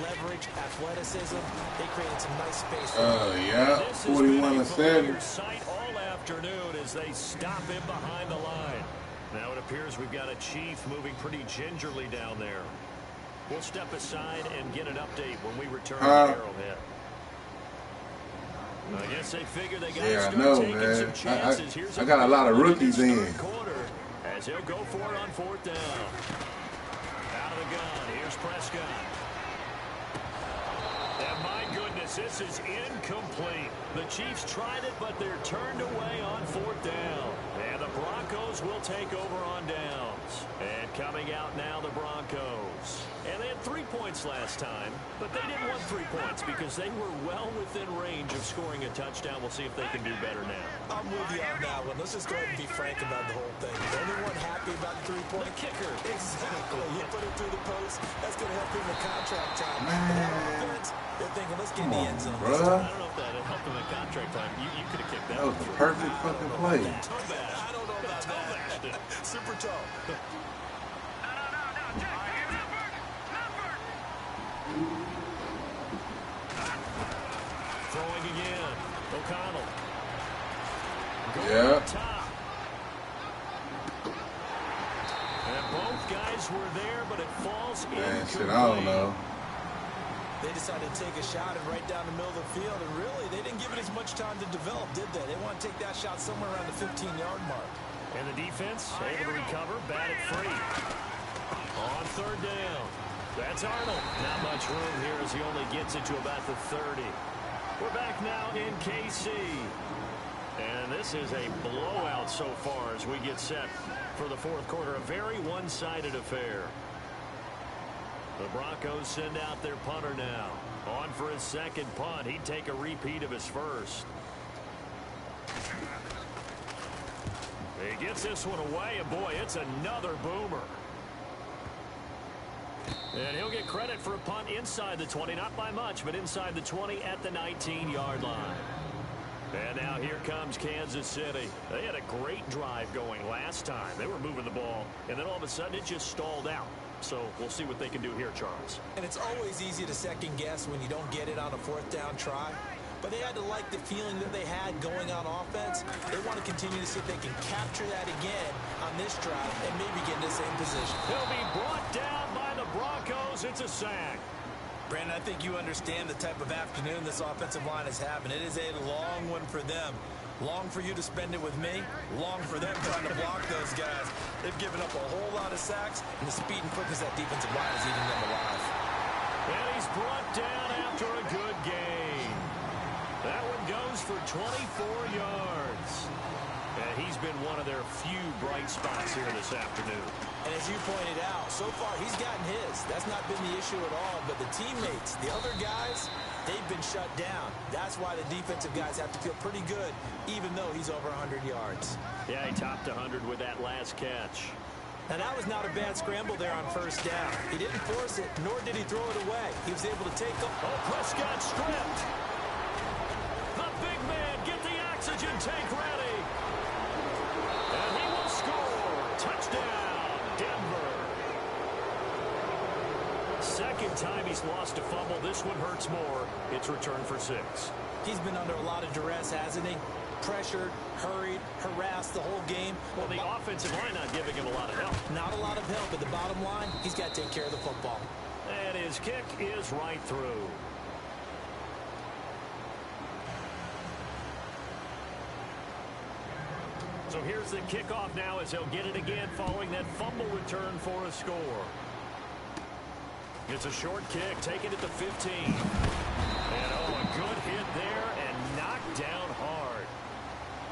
Leverage, athleticism, they created some nice space. Yeah, 41-7. Sight all afternoon as they stop him behind the line. Now it appears we've got a Chief moving pretty gingerly down there. We'll step aside and get an update when we return to Arrowhead. I guess they figure they got to start taking some chances. I got a lot of rookies in. As he'll go for it on 4th down. Out of the gun. Here's Prescott. And my goodness, this is incomplete. The Chiefs tried it, but they're turned away on 4th down. And the Broncos will take over on downs. And coming out now, the Broncos. And they had 3 points last time, but they didn't want 3 points because they were well within range of scoring a touchdown. We'll see if they can do better now. I'm with you on that one. Let's just go ahead and be frank about the whole thing. Is anyone happy about the 3-point? The kicker. Exactly. You put it through the post. That's going to help him with contract time. Offense, they're thinking, let's get in the end zone. Bruh. I don't know if that helped him in contract time. You could have kicked that. That was the perfect fucking play. I don't know about that. Super tall. Throwing again. O'Connell. Yeah. Top. And both guys were there, but it falls Man, incomplete. shit, I don't know. They decided to take a shot and right down the middle of the field, and really, they didn't give it as much time to develop, did they? They want to take that shot somewhere around the 15-yard mark. And the defense able to recover, bat it free. On 3rd down. That's Arnold. Not much room here as he only gets it to about the 30. We're back now in KC. And this is a blowout so far as we get set for the 4th quarter. A very one-sided affair. The Broncos send out their punter now. On for his 2nd punt. He'd take a repeat of his first. He gets this one away, and boy, it's another boomer. And he'll get credit for a punt inside the 20, not by much, but inside the 20 at the 19-yard line. And now here comes Kansas City. They had a great drive going last time. They were moving the ball, and then all of a sudden it just stalled out. So we'll see what they can do here, Charles. And it's always easy to second guess when you don't get it on a 4th down try. But they had to like the feeling that they had going on offense. They want to continue to see if they can capture that again on this drive and maybe get in the same position. He'll be brought down by the Broncos. It's a sack. Brandon, I think you understand the type of afternoon this offensive line is having. It is a long one for them. Long for you to spend it with me. Long for them trying to block those guys. They've given up a whole lot of sacks, and the speed and quickness of that defensive line is eating them alive. And he's brought down after a good game. That one goes for 28 one of their few bright spots here this afternoon. And as you pointed out, so far he's gotten his. That's not been the issue at all. But the teammates, the other guys, they've been shut down. That's why the defensive guys have to feel pretty good, even though he's over 100 yards. Yeah, he topped 100 with that last catch. Now, that was not a bad scramble there on first down. He didn't force it, nor did he throw it away. He was able to take them. Oh, Prescott stripped. The big man, get the oxygen tank ready. And he will score. Touchdown, Denver. Second time he's lost a fumble. This one hurts more. It's returned for 6. He's been under a lot of duress, hasn't he? Pressured, hurried, harassed the whole game. Well, the offensive line not giving him a lot of help. Not a lot of help, but the bottom line, he's got to take care of the football. And his kick is right through. So here's the kickoff now as he'll get it again following that fumble return for a score. It's a short kick, taken at the 15. And oh, a good hit there and knocked down hard.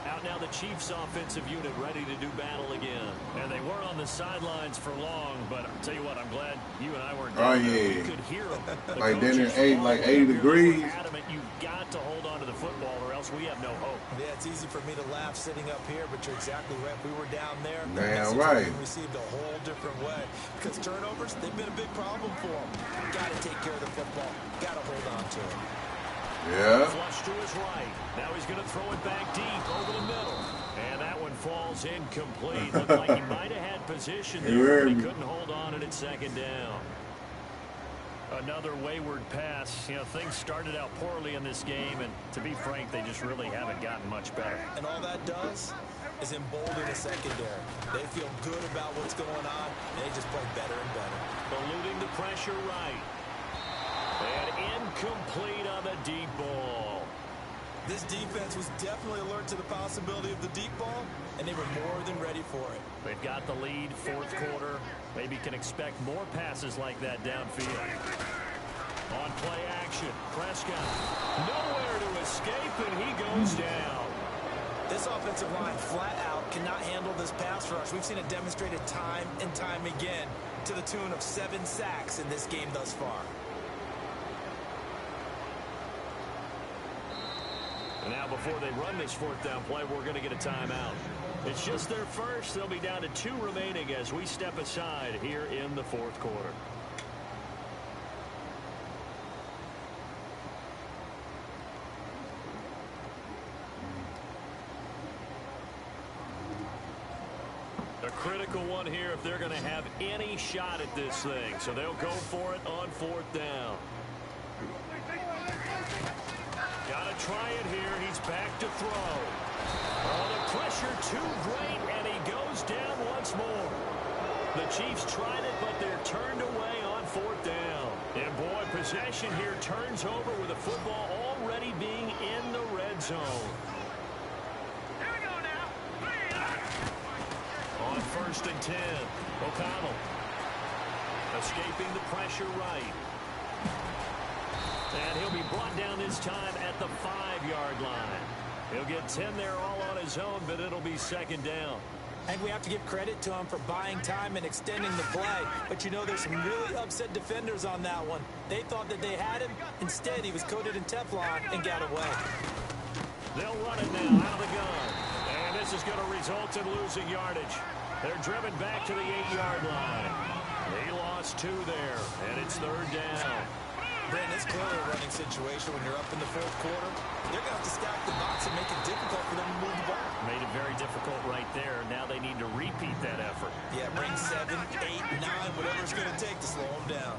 Out now the Chiefs offensive unit ready to do battle again. And they weren't on the sidelines for long, but I'll tell you what, I'm glad you and I weren't down there. We could hear them. Like then it ate like 80 degrees. Adamant, you've got to hold on to the football or else we have no hope. Yeah, it's easy for me to laugh sitting up here, but you're exactly right. We were down there. Damn right. Received a whole different way. Because turnovers, they've been a big problem for them. Got to take care of the football. Got to hold on to it. Yeah. Flush to his right. Now he's going to throw it back deep over the middle. And that one falls incomplete. Looked like he might have had position there, but he couldn't hold on and it's second down. Another wayward pass. You know, things started out poorly in this game, and to be frank, they just really haven't gotten much better. And all that does is embolden the secondary. They feel good about what's going on, and they just play better and better. Eluding the pressure right. And incomplete on the deep ball. This defense was definitely alert to the possibility of the deep ball, and they were more than ready for it. They've got the lead, fourth quarter. Maybe can expect more passes like that downfield. On play action, Prescott. Nowhere to escape, and he goes down. This offensive line flat out cannot handle this pass rush. We've seen it demonstrated time and time again to the tune of 7 sacks in this game thus far. Now, before they run this fourth down play, we're going to get a timeout. It's just their first. They'll be down to 2 remaining as we step aside here in the fourth quarter. A critical one here if they're going to have any shot at this thing. So they'll go for it on fourth down. Got to try it here. He's back to throw. Oh, the pressure too great, and he goes down once more. The Chiefs tried it, but they're turned away on fourth down. And, boy, possession here turns over with the football already being in the red zone. Here we go now. On 1st and 10, O'Connell escaping the pressure right. And he'll be brought down this time at the 5-yard line. He'll get 10 there all on his own, but it'll be second down. I think we have to give credit to him for buying time and extending the play. But, you know, there's some really upset defenders on that one. They thought that they had him. Instead, he was coated in Teflon and got away. They'll run it now out of the gun. And this is going to result in losing yardage. They're driven back to the 8-yard line. They lost 2 there, and it's third down. Brandon, it's clearly a running situation when you're up in the fourth quarter. They're going to have to stack the box and make it difficult for them to move the ball. Made it very difficult right there. Now they need to repeat that effort. Yeah, bring 7, 8, 9, whatever it's going to take to slow them down.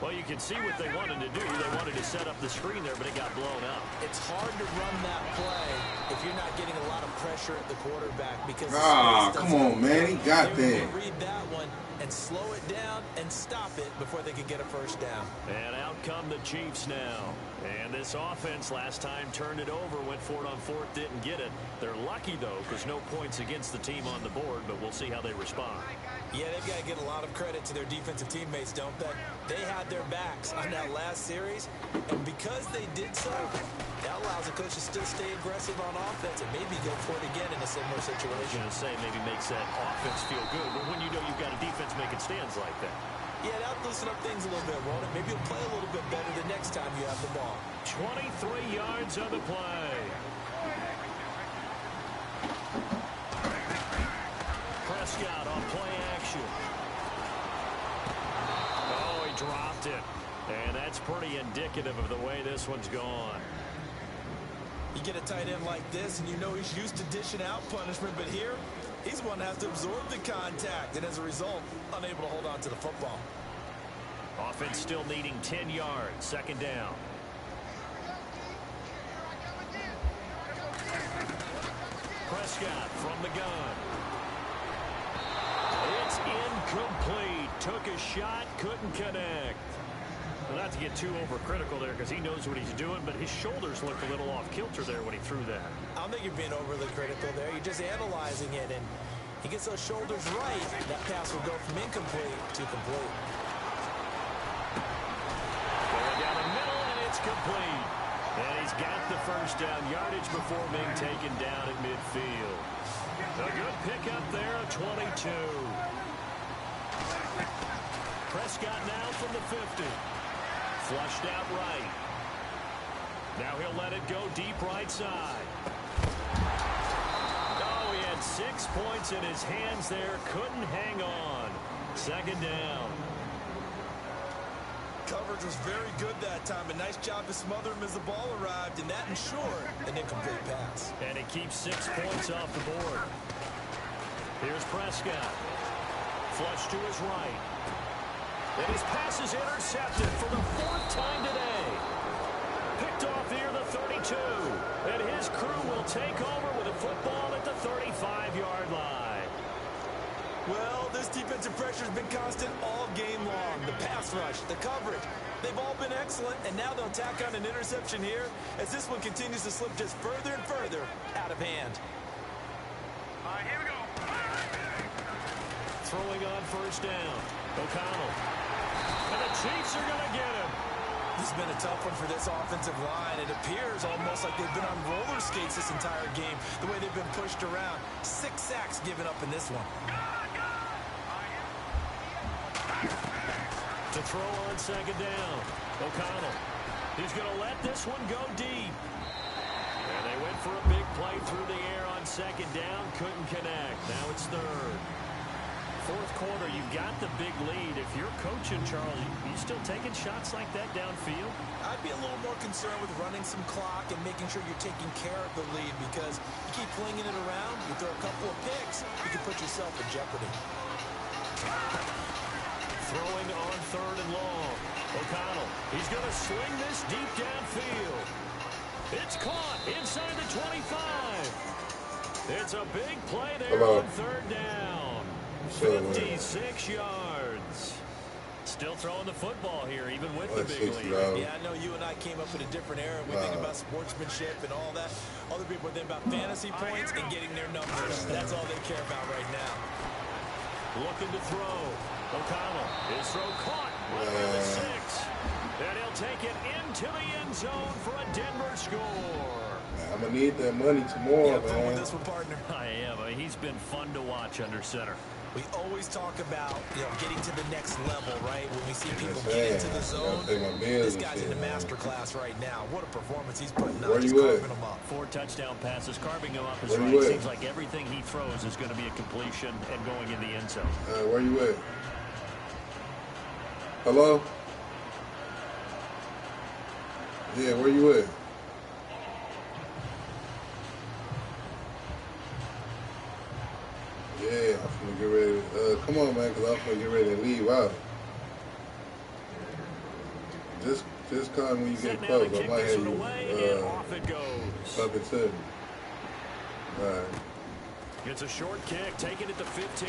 Well, you can see what they wanted to do. They wanted to set up the screen there, but it got blown up. It's hard to run that play if you're not getting a lot of pressure at the quarterback because come on, man. He got that. Read that one and slow it down and stop it before they can get a first down. And out come the Chiefs now. And this offense last time turned it over, went for it on fourth, didn't get it. They're lucky, though, because no points against the team on the board, but we'll see how they respond. Yeah, they've got to get a lot of credit to their defensive teammates, don't they? They had their backs on that last series, and because they did so, that allows the coach to still stay aggressive on offense and maybe go for it again in a similar situation. I was going to say maybe makes that offense feel good, but when you know you've got a defense making stands like that. Yeah, that'll loosen up things a little bit, won't it? Maybe you'll play a little bit better the next time you have the ball. 23 yards on the play. Prescott on play action. Oh, he dropped it. And that's pretty indicative of the way this one's gone. You get a tight end like this, and you know he's used to dishing out punishment, but here, he's the one that has to absorb the contact, and as a result, unable to hold on to the football. Offense still needing 10 yards. Second down. Prescott from the gun. It's incomplete. Took a shot, couldn't connect. Well, not to get too overcritical there because he knows what he's doing, but his shoulders looked a little off kilter there when he threw that. I don't think you're being overly critical there. You're just analyzing it, and he gets those shoulders right. That pass will go from incomplete to complete. Going down the middle, and it's complete. And he's got the first down yardage before being taken down at midfield. A good pickup there of 22. Prescott now from the 50. Flushed out right. Now he'll let it go deep right side. Oh, he had 6 points in his hands there. Couldn't hang on. Second down. Coverage was very good that time. A nice job to smother him as the ball arrived, and that ensured an incomplete pass. And it keeps 6 points off the board. Here's Prescott. Flush to his right. And his pass is intercepted for the 4th time today. Picked off near the 32. And his crew will take over with a football at the 35-yard line. Well, this defensive pressure has been constant all game long. The pass rush, the coverage, they've all been excellent, and now they'll tack on an interception here as this one continues to slip just further and further out of hand. All right, here we go. Throwing on first down. O'Connell. And the Chiefs are going to get him. This has been a tough one for this offensive line. It appears almost like they've been on roller skates this entire game, the way they've been pushed around. 6 sacks given up in this one. To throw on second down. O'Connell. He's going to let this one go deep. And they went for a big play through the air on second down. Couldn't connect. Now it's third. Fourth quarter, you've got the big lead. If you're coaching, Charlie, you still taking shots like that downfield? I'd be a little more concerned with running some clock and making sure you're taking care of the lead, because you keep flinging it around, you throw a couple of picks, you can put yourself in jeopardy. Throwing on third and long. O'Connell, he's going to swing this deep downfield. It's caught inside the 25. It's a big play there on third down. 56 yards. Still throwing the football here, even with the big lead. Yeah, I know you and I came up in a different era. We think about sportsmanship and all that. Other people think about fantasy points and getting their numbers. That's all they care about right now. Looking to throw. O'Connell, his throw caught right near the 6. And he'll take it into the end zone for a Denver score. I'm going to need that money tomorrow, man. man. This one, partner. I am. He's been fun to watch under center. We always talk about, getting to the next level, right? When we see people get into the zone, this guy's in the master class right now. What a performance he's putting out. Just carving them up. 4 touchdown passes. Carving him up is right. It seems like everything he throws is going to be a completion and going in the end zone. Where you at? Hello? Yeah, where you at? Yeah, I'm finna get ready to, come on, man, because I'm finna get ready to leave out. Just come when you get close. I might have you, off it goes. Something to me. All right. It's a short kick, taken at the 15.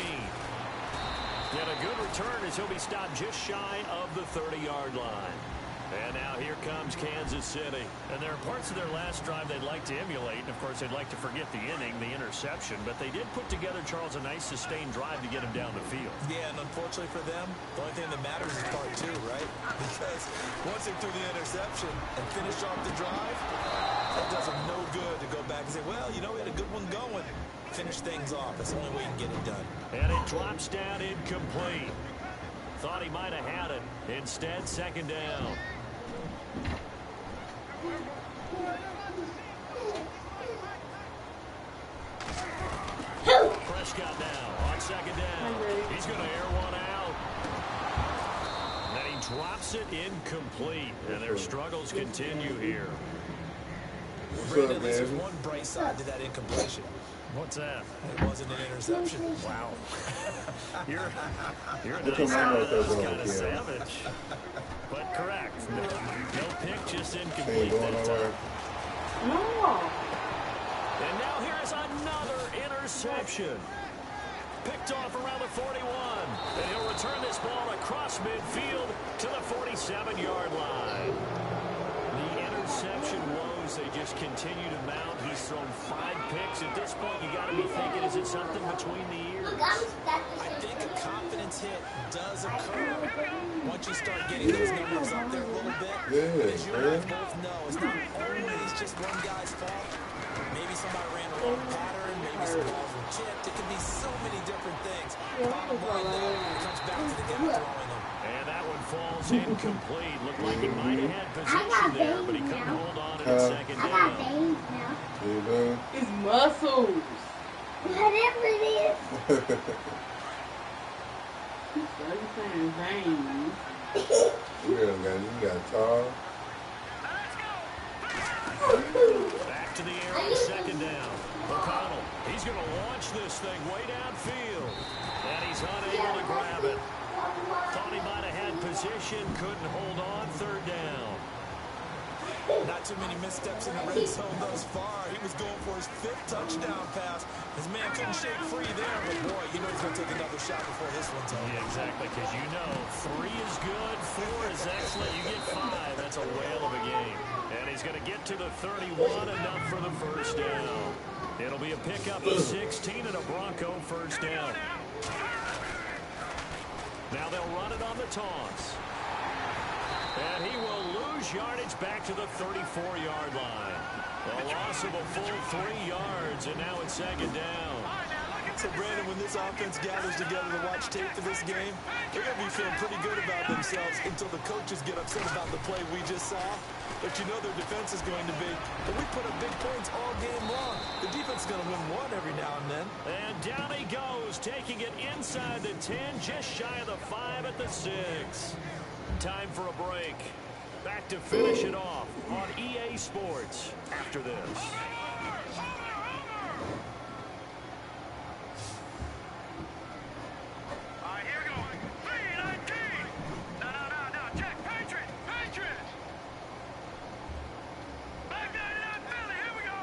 And a good return as he'll be stopped just shy of the 30-yard line. And now here comes Kansas City. And there are parts of their last drive they'd like to emulate. And, of course, they'd like to forget the inning, the interception. But they did put together, Charles, a nice sustained drive to get him down the field. Yeah, and unfortunately for them, the only thing that matters is part two, right? Because once they threw the interception and finished off the drive, that does them no good to go back and say, well, you know, we had a good one going. Finish things off. That's the only way you can get it done. And it drops down incomplete. Thought he might have had it. Instead, second down. Prescott now on second down. He's going to air one out. And then he drops it incomplete. And their struggles continue here. Brandon, at least there's one bright side to that incompletion. What's that? It wasn't an interception. Wow. You're a nice guy. That's kind of savage. But correct. No pick, just incomplete that time. No. And now here is another interception. Picked off around the 41. And he'll return this ball across midfield to the 47-yard line. The interception woes, they just continue to mount. He's thrown 5 picks. At this point, you got to be thinking, is it something between the ears? I think a confidence hit does occur once you start getting those numbers up there a little bit. Yeah, as you and I both know, it's not always just one guy's fault. Maybe somebody ran a wrong pattern. Maybe some balls were chipped. It can be so many different things. Bottom line, though, it comes back to the guy throwing them. And that one falls incomplete. Looked like he might have had position there, but he couldn't hold on to the second down. It's muscles. Whatever it is. You got tall. Back to the air on second down. O'Connell, he's going to launch this thing way downfield. And he's unable to grab it. Thought he might have had position, couldn't hold on, third down. Not too many missteps in the red zone thus far. He was going for his 5th touchdown pass. His man couldn't shake free there, but boy, you know he's going to take another shot before this one's over. Yeah, exactly, because you know 3 is good, 4 is excellent. You get 5, that's a whale of a game. And he's going to get to the 31, enough for the first down. It'll be a pickup of 16 and a Bronco first down. Now they'll run it on the taunts. And he will lose yardage back to the 34-yard line. A loss of a full 3 yards, and now it's second down. So, Brandon, when this offense gathers together to watch tape for this game, they're going to be feeling pretty good about themselves until the coaches get upset about the play we just saw. But you know their defense is going to be, but we put up big points all game long. The defense is going to win one every now and then. And down he goes, taking it inside the 10, just shy of the 5 at the 6. Time for a break. Back to finish it off on EA Sports after this. All right, here we go. 319. No. Check. Patriots. Back 99 Philly. Here we go.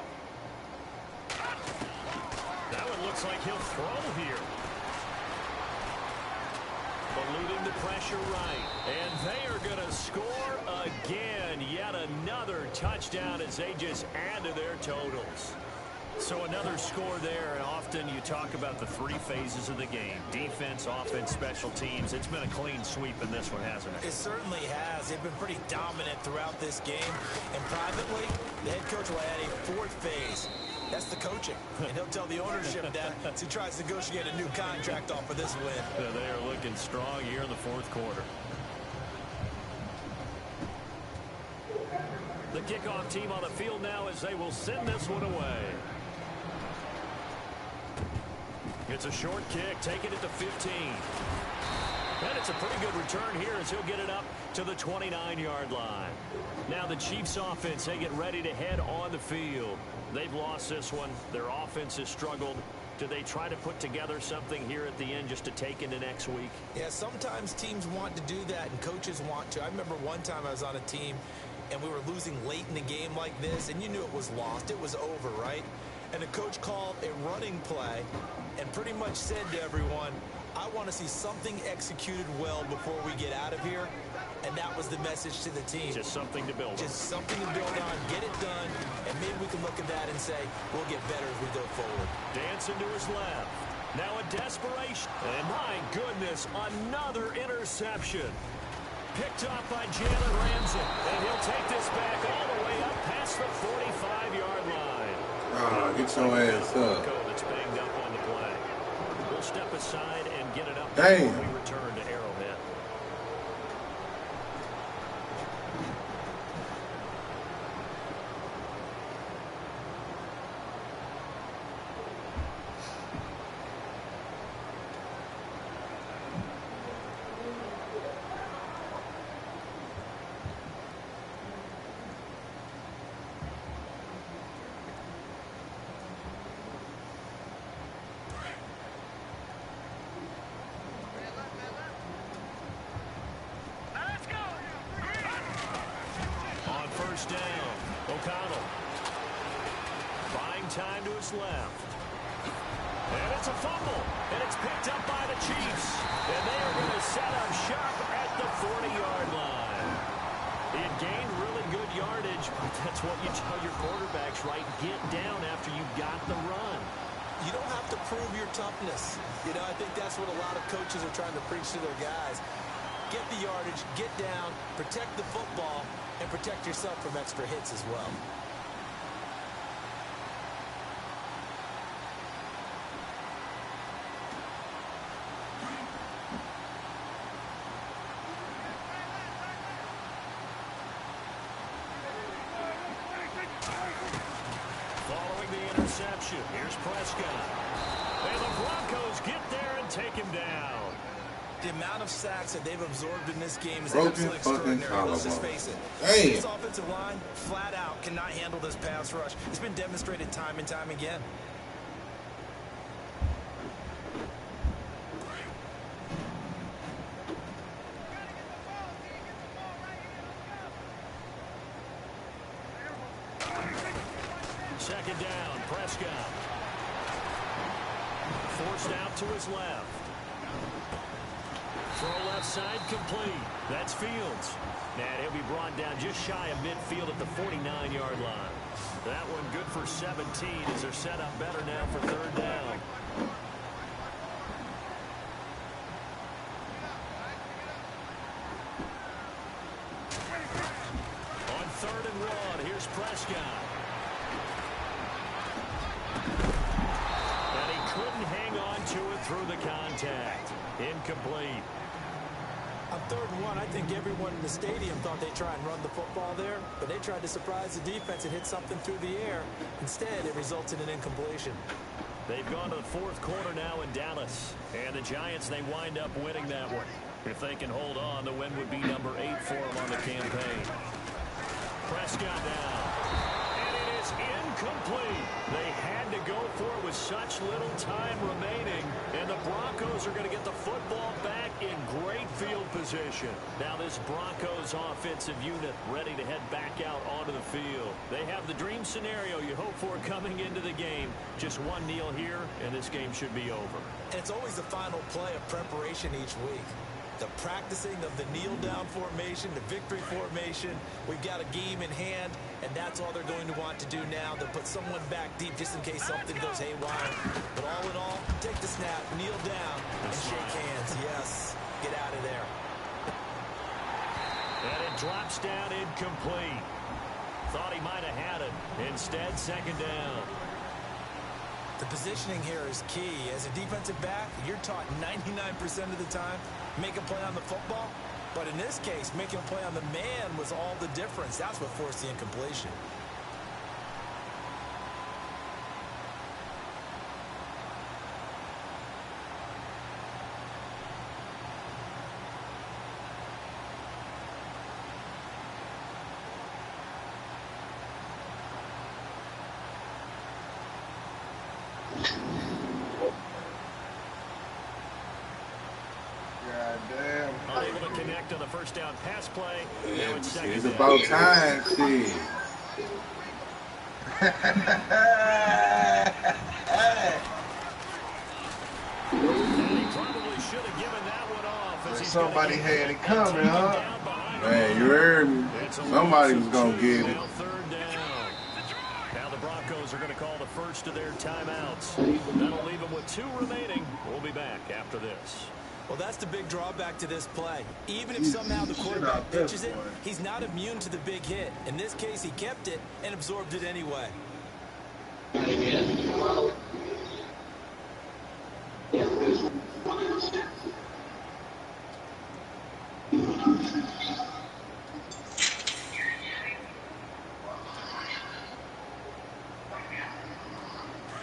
That one looks like he'll throw here. Eluding the pressure right. And they are going to score again. Yet another touchdown as they just add to their totals. So another score there. And often you talk about the 3 phases of the game. Defense, offense, special teams. It's been a clean sweep in this one, hasn't it? It certainly has. They've been pretty dominant throughout this game. And privately, the head coach will add a 4th phase. That's the coaching. And he'll tell the ownership that as he tries to negotiate a new contract off for this win. Yeah, they are looking strong here in the 4th quarter. The kickoff team on the field now as they will send this one away. It's a short kick, taking it to 15. And it's a pretty good return here as he'll get it up to the 29-yard line. Now the Chiefs offense, they get ready to head on the field. They've lost this one. Their offense has struggled. Do they try to put together something here at the end just to take into next week? Yeah, sometimes teams want to do that and coaches want to. I remember one time I was on a team and we were losing late in the game like this, and you knew it was lost. It was over, right? And the coach called a running play and pretty much said to everyone, I want to see something executed well before we get out of here. And that was the message to the team. Just something to build on. Just something to build on, get it done, and maybe we can look at that and say, we'll get better as we go forward. Dancing to his left. Now a desperation. And my goodness, another interception. Picked off by Jalen Ramsey. And he'll take this back all the way up past the 45-yard line. Get your ass up. That's banged up on the play. We'll step aside and get it up Dang. before we return to Arrowhead. Down. O'Connell. Buying time to his left. And it's a fumble. And it's picked up by the Chiefs. And they are going to set up shop at the 40-yard line. He had gained really good yardage, but that's what you tell your quarterbacks, right? Get down after you got the run. You don't have to prove your toughness. You know, I think that's what a lot of coaches are trying to preach to their guys. Get the yardage, get down, protect the football, and protect yourself from extra hits as well. Following the interception, here's Prescott. And the Broncos get there and take him down. The amount of sacks that they've absorbed in this game is Broken absolutely fucking extraordinary. Let's just collarbone. face it. Damn. This offensive line, flat out, cannot handle this pass rush. It's been demonstrated time and time again. Second down, Prescott. Forced out to his left. Throw left side complete. That's Fields. And he'll be brought down just shy of midfield at the 49-yard line. That one good for 17 as they're set up better now for third down. On 3rd and 1, here's Prescott. And he couldn't hang on to it through the contact. Incomplete. On 3rd and 1, I think everyone in the stadium thought they'd try and run the football there, but they tried to surprise the defense and hit something through the air. Instead, it results in an incompletion. They've gone to the 4th quarter now in Dallas, and the Giants, they wind up winning that one. If they can hold on, the win would be number 8 for them on the campaign. Prescott now. And it is incomplete. They had to go for it with such little time remaining, and the Broncos are going to get the football back in great field position. Now this Broncos offensive unit ready to head back out onto the field. They have the dream scenario you hope for coming into the game. Just one kneel here, and this game should be over. And it's always the final play of preparation each week. The practicing of the kneel-down formation, the victory formation. We've got a game in hand, and that's all they're going to want to do now. They'll put someone back deep just in case something goes haywire. But all in all, take the snap, kneel down, and shake hands. Yes, get out of there. And it drops down incomplete. Thought he might have had it. Instead, second down. The positioning here is key. As a defensive back, you're taught 99% of the time, make a play on the football. But in this case, making a play on the man was all the difference. That's what forced the incompletion. Goddamn. Unable to connect on the first down pass play. Now it's second It's down. about time, shit. And he probably should have given that one off as he's Somebody gonna had it coming, taken huh? down behind Man, you heard me. Somebody was going to get it. Now third down. Now the Broncos are going to call the first of their timeouts. That'll leave them with 2 remaining. We'll be back after this. Well, that's the big drawback to this play. Even if somehow the quarterback pitches it, he's not immune to the big hit. In this case, he kept it and absorbed it anyway.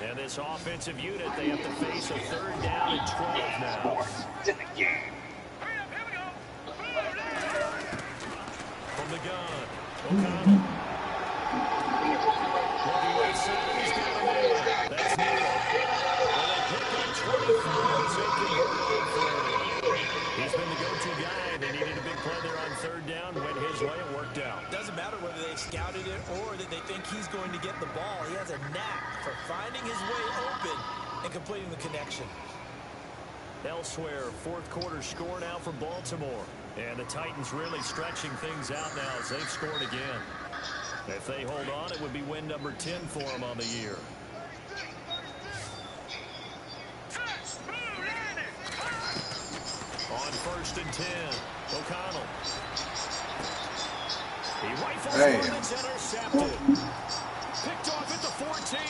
And this offensive unit, they have to face a third down and 12 now. From the gun, O'Connell. Looking inside, he's got a man. That's Neal. And they pick up 24 and take it on third. He's been the go-to guy. They needed a big play there on third down. Went his way and worked out. Doesn't matter whether they scouted it or that they think he's going to get the ball. He has a knack for finding his way open and completing the connection. Elsewhere, fourth quarter score now for Baltimore. And the Titans really stretching things out now as they've scored again. If they hold on, it would be win number 10 for them on the year. On first and 10, O'Connell. He rifles one that's intercepted. Picked off at the 14.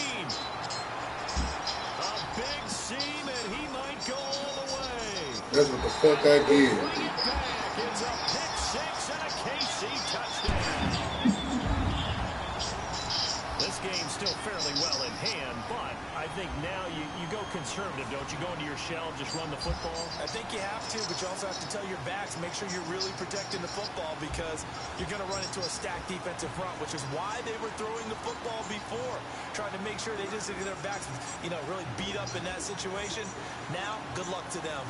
A big seam, and he might go all the way. That's what the fuck I did. Bring it back. It's a pick 6 and a KC touchdown. This game's still fairly well in hand, but I think now you go conservative, don't you? Go into your shell, just run the football? I think you have to, but you also have to tell your backs, make sure you're really protecting the football because you're going to run into a stacked defensive front, which is why they were throwing the football before, trying to make sure they just get their backs, really beat up in that situation. Now, good luck to them.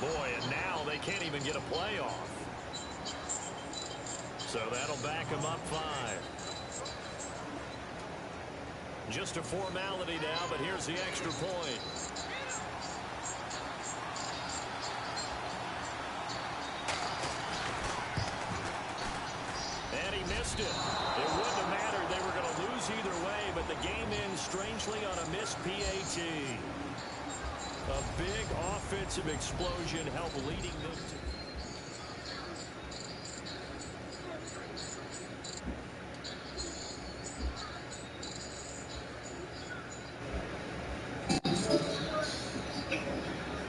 Boy, and now they can't even get a play off. So that'll back them up 5. Just a formality now, but here's the extra point. And he missed it. It wouldn't have mattered. They were going to lose either way, but the game ends strangely on a missed PAT. A big offensive explosion helped leading them to...